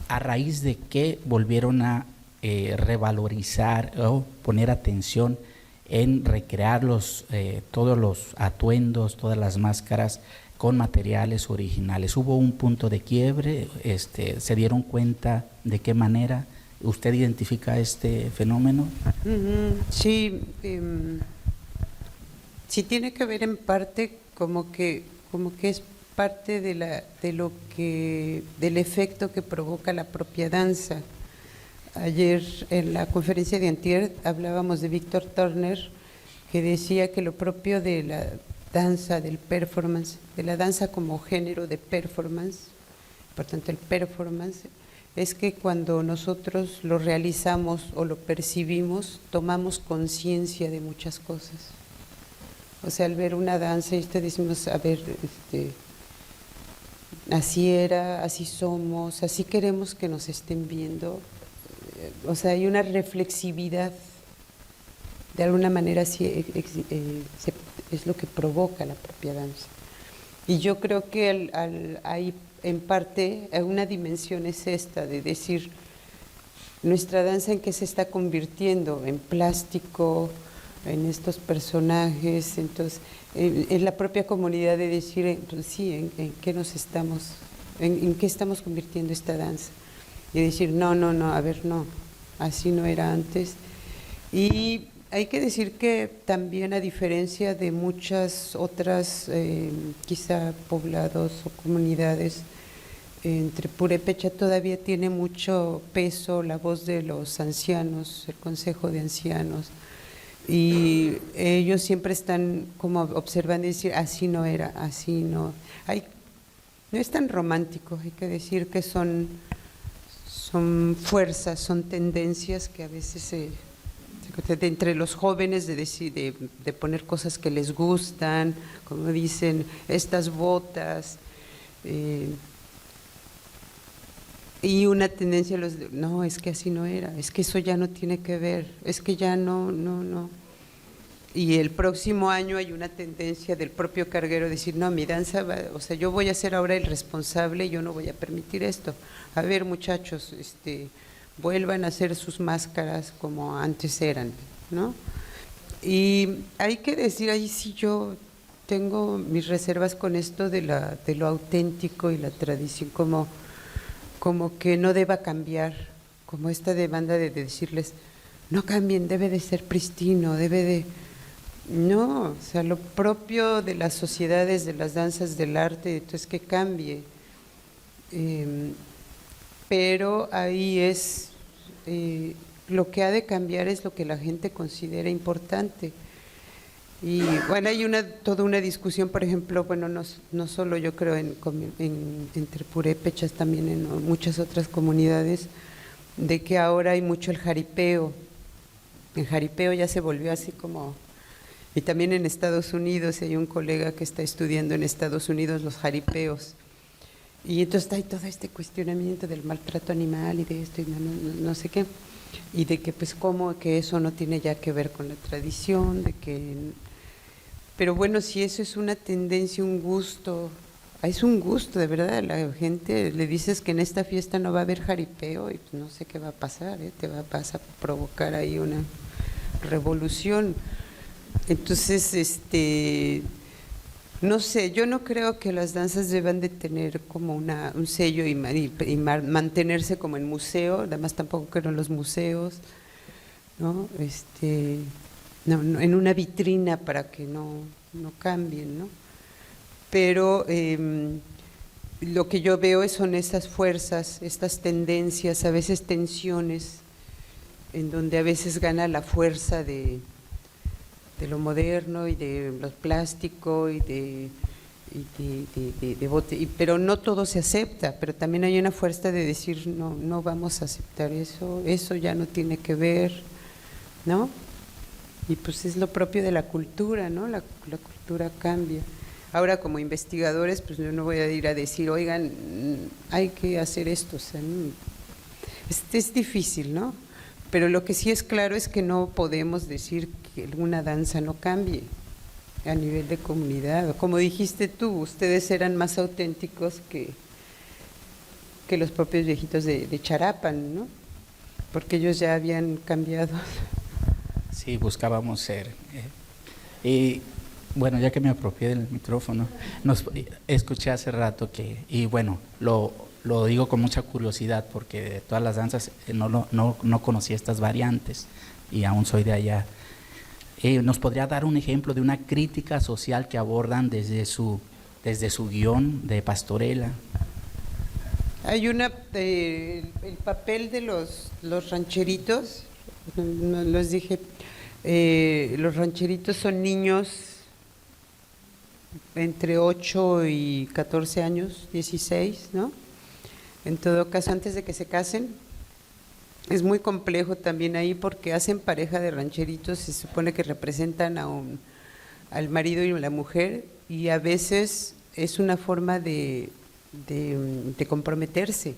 ¿a raíz de qué volvieron a revalorizar o poner atención en recrear todos los atuendos, todas las máscaras con materiales originales? ¿Hubo un punto de quiebre? ¿Se dieron cuenta de qué manera usted identifica este fenómeno? Sí, sí tiene que ver en parte como que es parte del efecto que provoca la propia danza. Ayer en la conferencia de antier hablábamos de Víctor Turner, que decía que lo propio de la danza, del performance, de la danza como género de performance, por tanto el performance, es que cuando nosotros lo realizamos o lo percibimos, tomamos conciencia de muchas cosas. O sea, al ver una danza, decimos, a ver, así era, así somos, así queremos que nos estén viendo. O sea, hay una reflexividad, de alguna manera sí, es lo que provoca la propia danza. Y yo creo que hay en parte una dimensión es esta, de decir, nuestra danza en qué se está convirtiendo, en plástico, en estos personajes, entonces, en la propia comunidad de decir, entonces, sí, en qué nos estamos, en qué estamos convirtiendo esta danza. Y decir, no, a ver, no, así no era antes. Y hay que decir que también, a diferencia de muchas otras, quizá poblados o comunidades, entre Purépecha todavía tiene mucho peso la voz de los ancianos, el Consejo de Ancianos, y ellos siempre están como observando y decir, así no era, así no. No es tan romántico, hay que decir que son fuerzas, son tendencias que a veces entre los jóvenes de poner cosas que les gustan, como dicen, estas botas, y una tendencia no, es que así no era, es que eso ya no tiene que ver, es que ya no. Y el próximo año hay una tendencia del propio carguero de decir, no, mi danza o sea, yo voy a ser ahora el responsable, yo no voy a permitir esto. A ver, muchachos, vuelvan a hacer sus máscaras como antes eran, ¿no? Y hay que decir, ahí sí yo tengo mis reservas con esto de lo auténtico y la tradición, como que no deba cambiar, como esta demanda de decirles, no cambien, debe de ser pristino, debe de... No, o sea, lo propio de las sociedades, de las danzas, del arte, entonces que cambie. Pero ahí es, lo que ha de cambiar es lo que la gente considera importante. Y bueno, hay toda una discusión, por ejemplo, bueno, no solo yo creo entre purépechas, también en muchas otras comunidades, de que ahora hay mucho el jaripeo. El jaripeo ya se volvió así como Y también en Estados Unidos hay un colega que está estudiando en Estados Unidos los jaripeos. Y entonces hay todo este cuestionamiento del maltrato animal y de esto y no sé qué. Y de que pues cómo que eso no tiene ya que ver con la tradición, de que… Pero bueno, si eso es una tendencia, un gusto, es un gusto de verdad, a la gente le dices que en esta fiesta no va a haber jaripeo y pues no sé qué va a pasar, vas a provocar ahí una revolución. Entonces, no sé, yo no creo que las danzas deban de tener como un sello y mantenerse como en museo, además tampoco creo en los museos, ¿no? No, en una vitrina para que no cambien, ¿no? Pero lo que yo veo son esas fuerzas, estas tendencias, a veces tensiones, en donde a veces gana la fuerza de lo moderno y de lo plástico pero no todo se acepta, pero también hay una fuerza de decir no vamos a aceptar eso ya no tiene que ver, ¿no? Y pues es lo propio de la cultura, ¿no? La cultura cambia. Ahora como investigadores, pues yo no voy a ir a decir, oigan, hay que hacer esto, o sea, es difícil, ¿no? Pero lo que sí es claro es que no podemos decir que una danza no cambie a nivel de comunidad. Como dijiste tú, ustedes eran más auténticos que los propios viejitos de Charapan, ¿no? Porque ellos ya habían cambiado. Sí, buscábamos ser. Y bueno, ya que me apropié del micrófono, escuché hace rato y bueno, lo digo con mucha curiosidad porque de todas las danzas no conocía estas variantes y aún soy de allá. ¿Nos podría dar un ejemplo de una crítica social que abordan desde su guión de Pastorela? Hay el papel de los rancheritos, no les dije, los rancheritos son niños entre 8 y 14 años, 16, ¿no? En todo caso, antes de que se casen, es muy complejo también ahí porque hacen pareja de rancheritos, se supone que representan al marido y a la mujer y a veces es una forma de comprometerse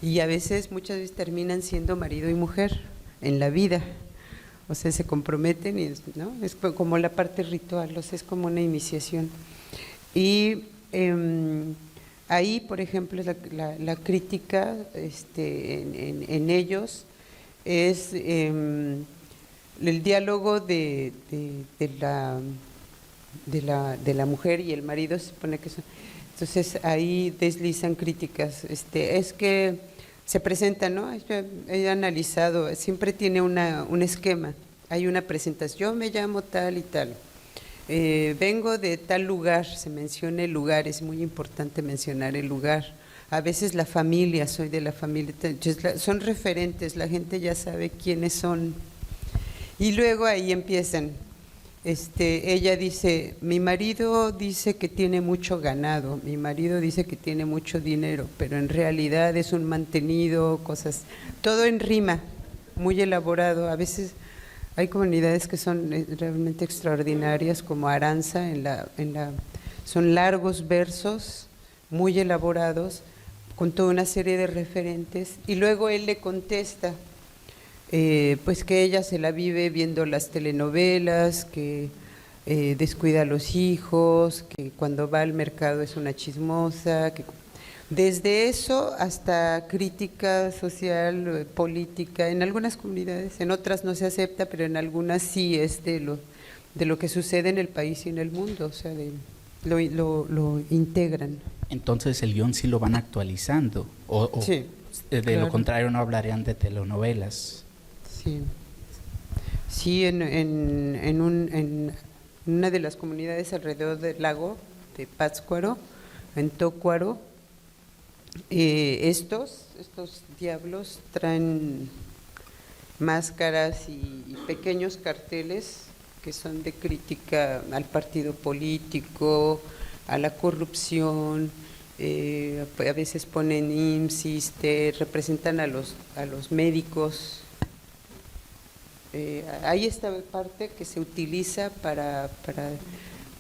y a veces, muchas veces terminan siendo marido y mujer en la vida, o sea, se comprometen y ¿no? Es como la parte ritual, o sea, es como una iniciación. Y ahí, por ejemplo, la crítica en ellos es el diálogo de la mujer y el marido, se supone que son. Entonces ahí deslizan críticas, es que se presenta, ¿no? He analizado, siempre tiene un esquema, hay una presentación, yo me llamo tal y tal. Vengo de tal lugar, se menciona el lugar, es muy importante mencionar el lugar. A veces la familia, soy de la familia, son referentes, la gente ya sabe quiénes son. Y luego ahí empiezan, ella dice, mi marido dice que tiene mucho ganado, mi marido dice que tiene mucho dinero, pero en realidad es un mantenido, cosas, todo en rima, muy elaborado. A veces hay comunidades que son realmente extraordinarias, como Aranza, son largos versos, muy elaborados, con toda una serie de referentes, y luego él le contesta, pues que ella se la vive viendo las telenovelas, que descuida a los hijos, que cuando va al mercado es una chismosa, desde eso hasta crítica social, política, en algunas comunidades, en otras no se acepta, pero en algunas sí es de lo que sucede en el país y en el mundo, o sea, lo integran. Entonces el guión sí lo van actualizando, sí, de claro. Lo contrario no hablarían de telenovelas. Sí, en una de las comunidades alrededor del lago de Pátzcuaro, en Tócuaro, estos diablos traen máscaras y pequeños carteles que son de crítica al partido político, a la corrupción, a veces ponen IMSS, representan a los médicos, Hay esta parte que se utiliza para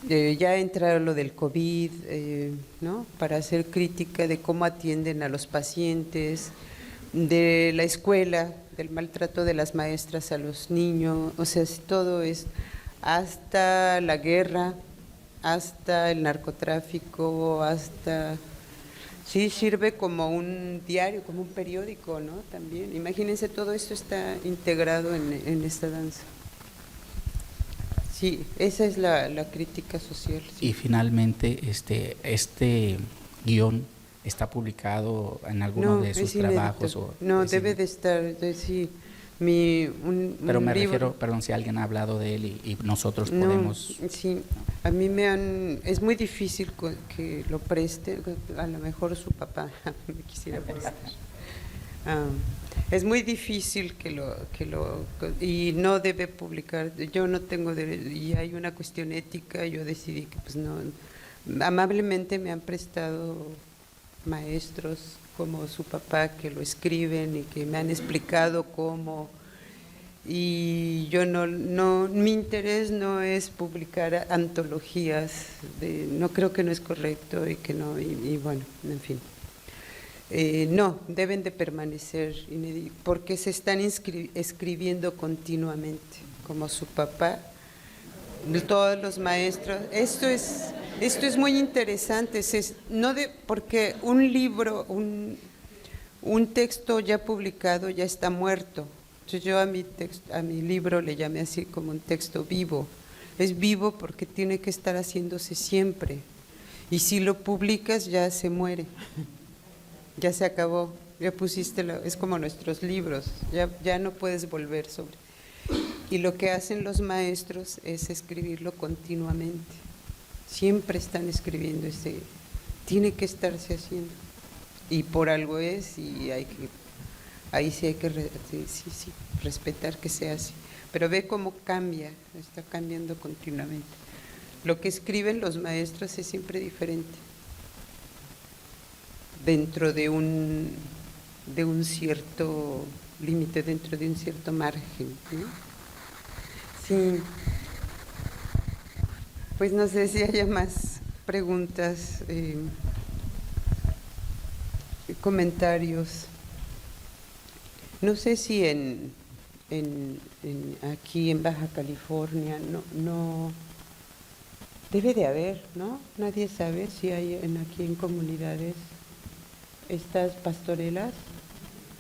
ya entrar a lo del COVID, ¿no? Para hacer crítica de cómo atienden a los pacientes, de la escuela, del maltrato de las maestras a los niños, o sea, todo es hasta la guerra, hasta el narcotráfico, hasta... Sí, sirve como un diario, como un periódico, ¿no? También, imagínense, todo esto está integrado en esta danza. Sí, esa es la crítica social. Sí. Y finalmente, este guión está publicado en alguno de sus trabajos. No, debe de estar, sí. Pero me refiero, perdón, si alguien ha hablado de él y nosotros podemos... Sí, a mí es muy difícil que lo preste, a lo mejor su papá me quisiera prestar. Es muy difícil y no debe publicar, yo no tengo, y hay una cuestión ética, yo decidí que pues no, amablemente me han prestado maestros como su papá que lo escriben y que me han explicado cómo, y yo mi interés no es publicar antologías, no creo que no es correcto y que no, y bueno, en fin. No, deben de permanecer porque se están escribiendo continuamente, como su papá, todos los maestros. Esto es muy interesante, porque un libro, un texto ya publicado ya está muerto. Entonces yo a mi libro le llamé así como un texto vivo. Es vivo porque tiene que estar haciéndose siempre. Y si lo publicas ya se muere. Ya se acabó, ya pusiste, es como nuestros libros, ya no puedes volver sobre. Y lo que hacen los maestros es escribirlo continuamente, siempre están escribiendo, tiene que estarse haciendo, y por algo es, y ahí sí hay que respetar que sea así, pero ve cómo cambia, está cambiando continuamente. Lo que escriben los maestros es siempre diferente, dentro de un cierto límite, dentro de un cierto margen, ¿no? Sí. Pues no sé si haya más preguntas, comentarios. No sé si aquí en Baja California no debe de haber, ¿no? Nadie sabe si hay aquí en comunidades estas pastorelas,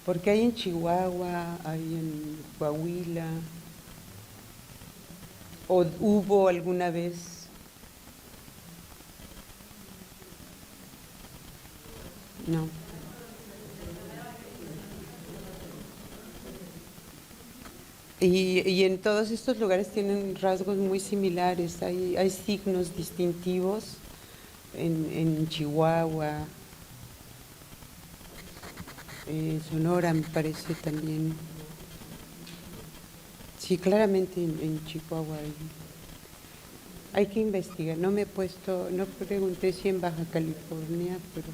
porque hay en Chihuahua, hay en Coahuila, o hubo alguna vez. No. Y en todos estos lugares tienen rasgos muy similares, hay signos distintivos en Chihuahua. Sonora me parece también. Sí, claramente en Chihuahua hay que investigar. No pregunté si en Baja California, pero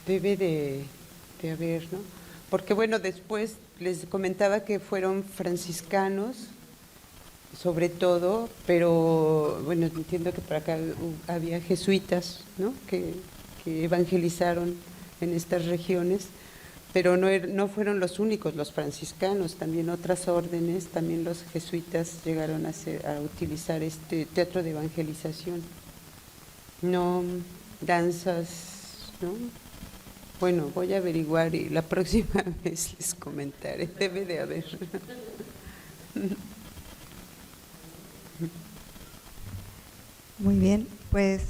debe de haber, ¿no? Porque bueno, después les comentaba que fueron franciscanos, sobre todo, pero bueno, entiendo que por acá había jesuitas, ¿no? Que evangelizaron en estas regiones. Pero no fueron los únicos, los franciscanos, también otras órdenes, también los jesuitas llegaron a utilizar este teatro de evangelización. No, danzas, ¿no? Bueno, voy a averiguar y la próxima vez les comentaré, debe de haber. Muy bien, pues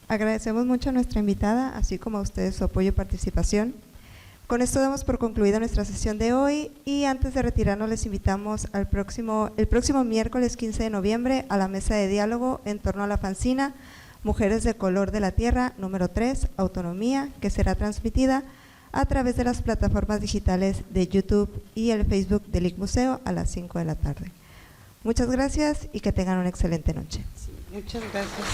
agradecemos mucho a nuestra invitada, así como a ustedes su apoyo y participación. Con esto damos por concluida nuestra sesión de hoy y antes de retirarnos les invitamos el próximo miércoles 15 de noviembre a la mesa de diálogo en torno a la fanzina Mujeres de Color de la Tierra, número 3, Autonomía, que será transmitida a través de las plataformas digitales de YouTube y el Facebook del IC Museo a las 5 de la tarde. Muchas gracias y que tengan una excelente noche. Sí, muchas gracias.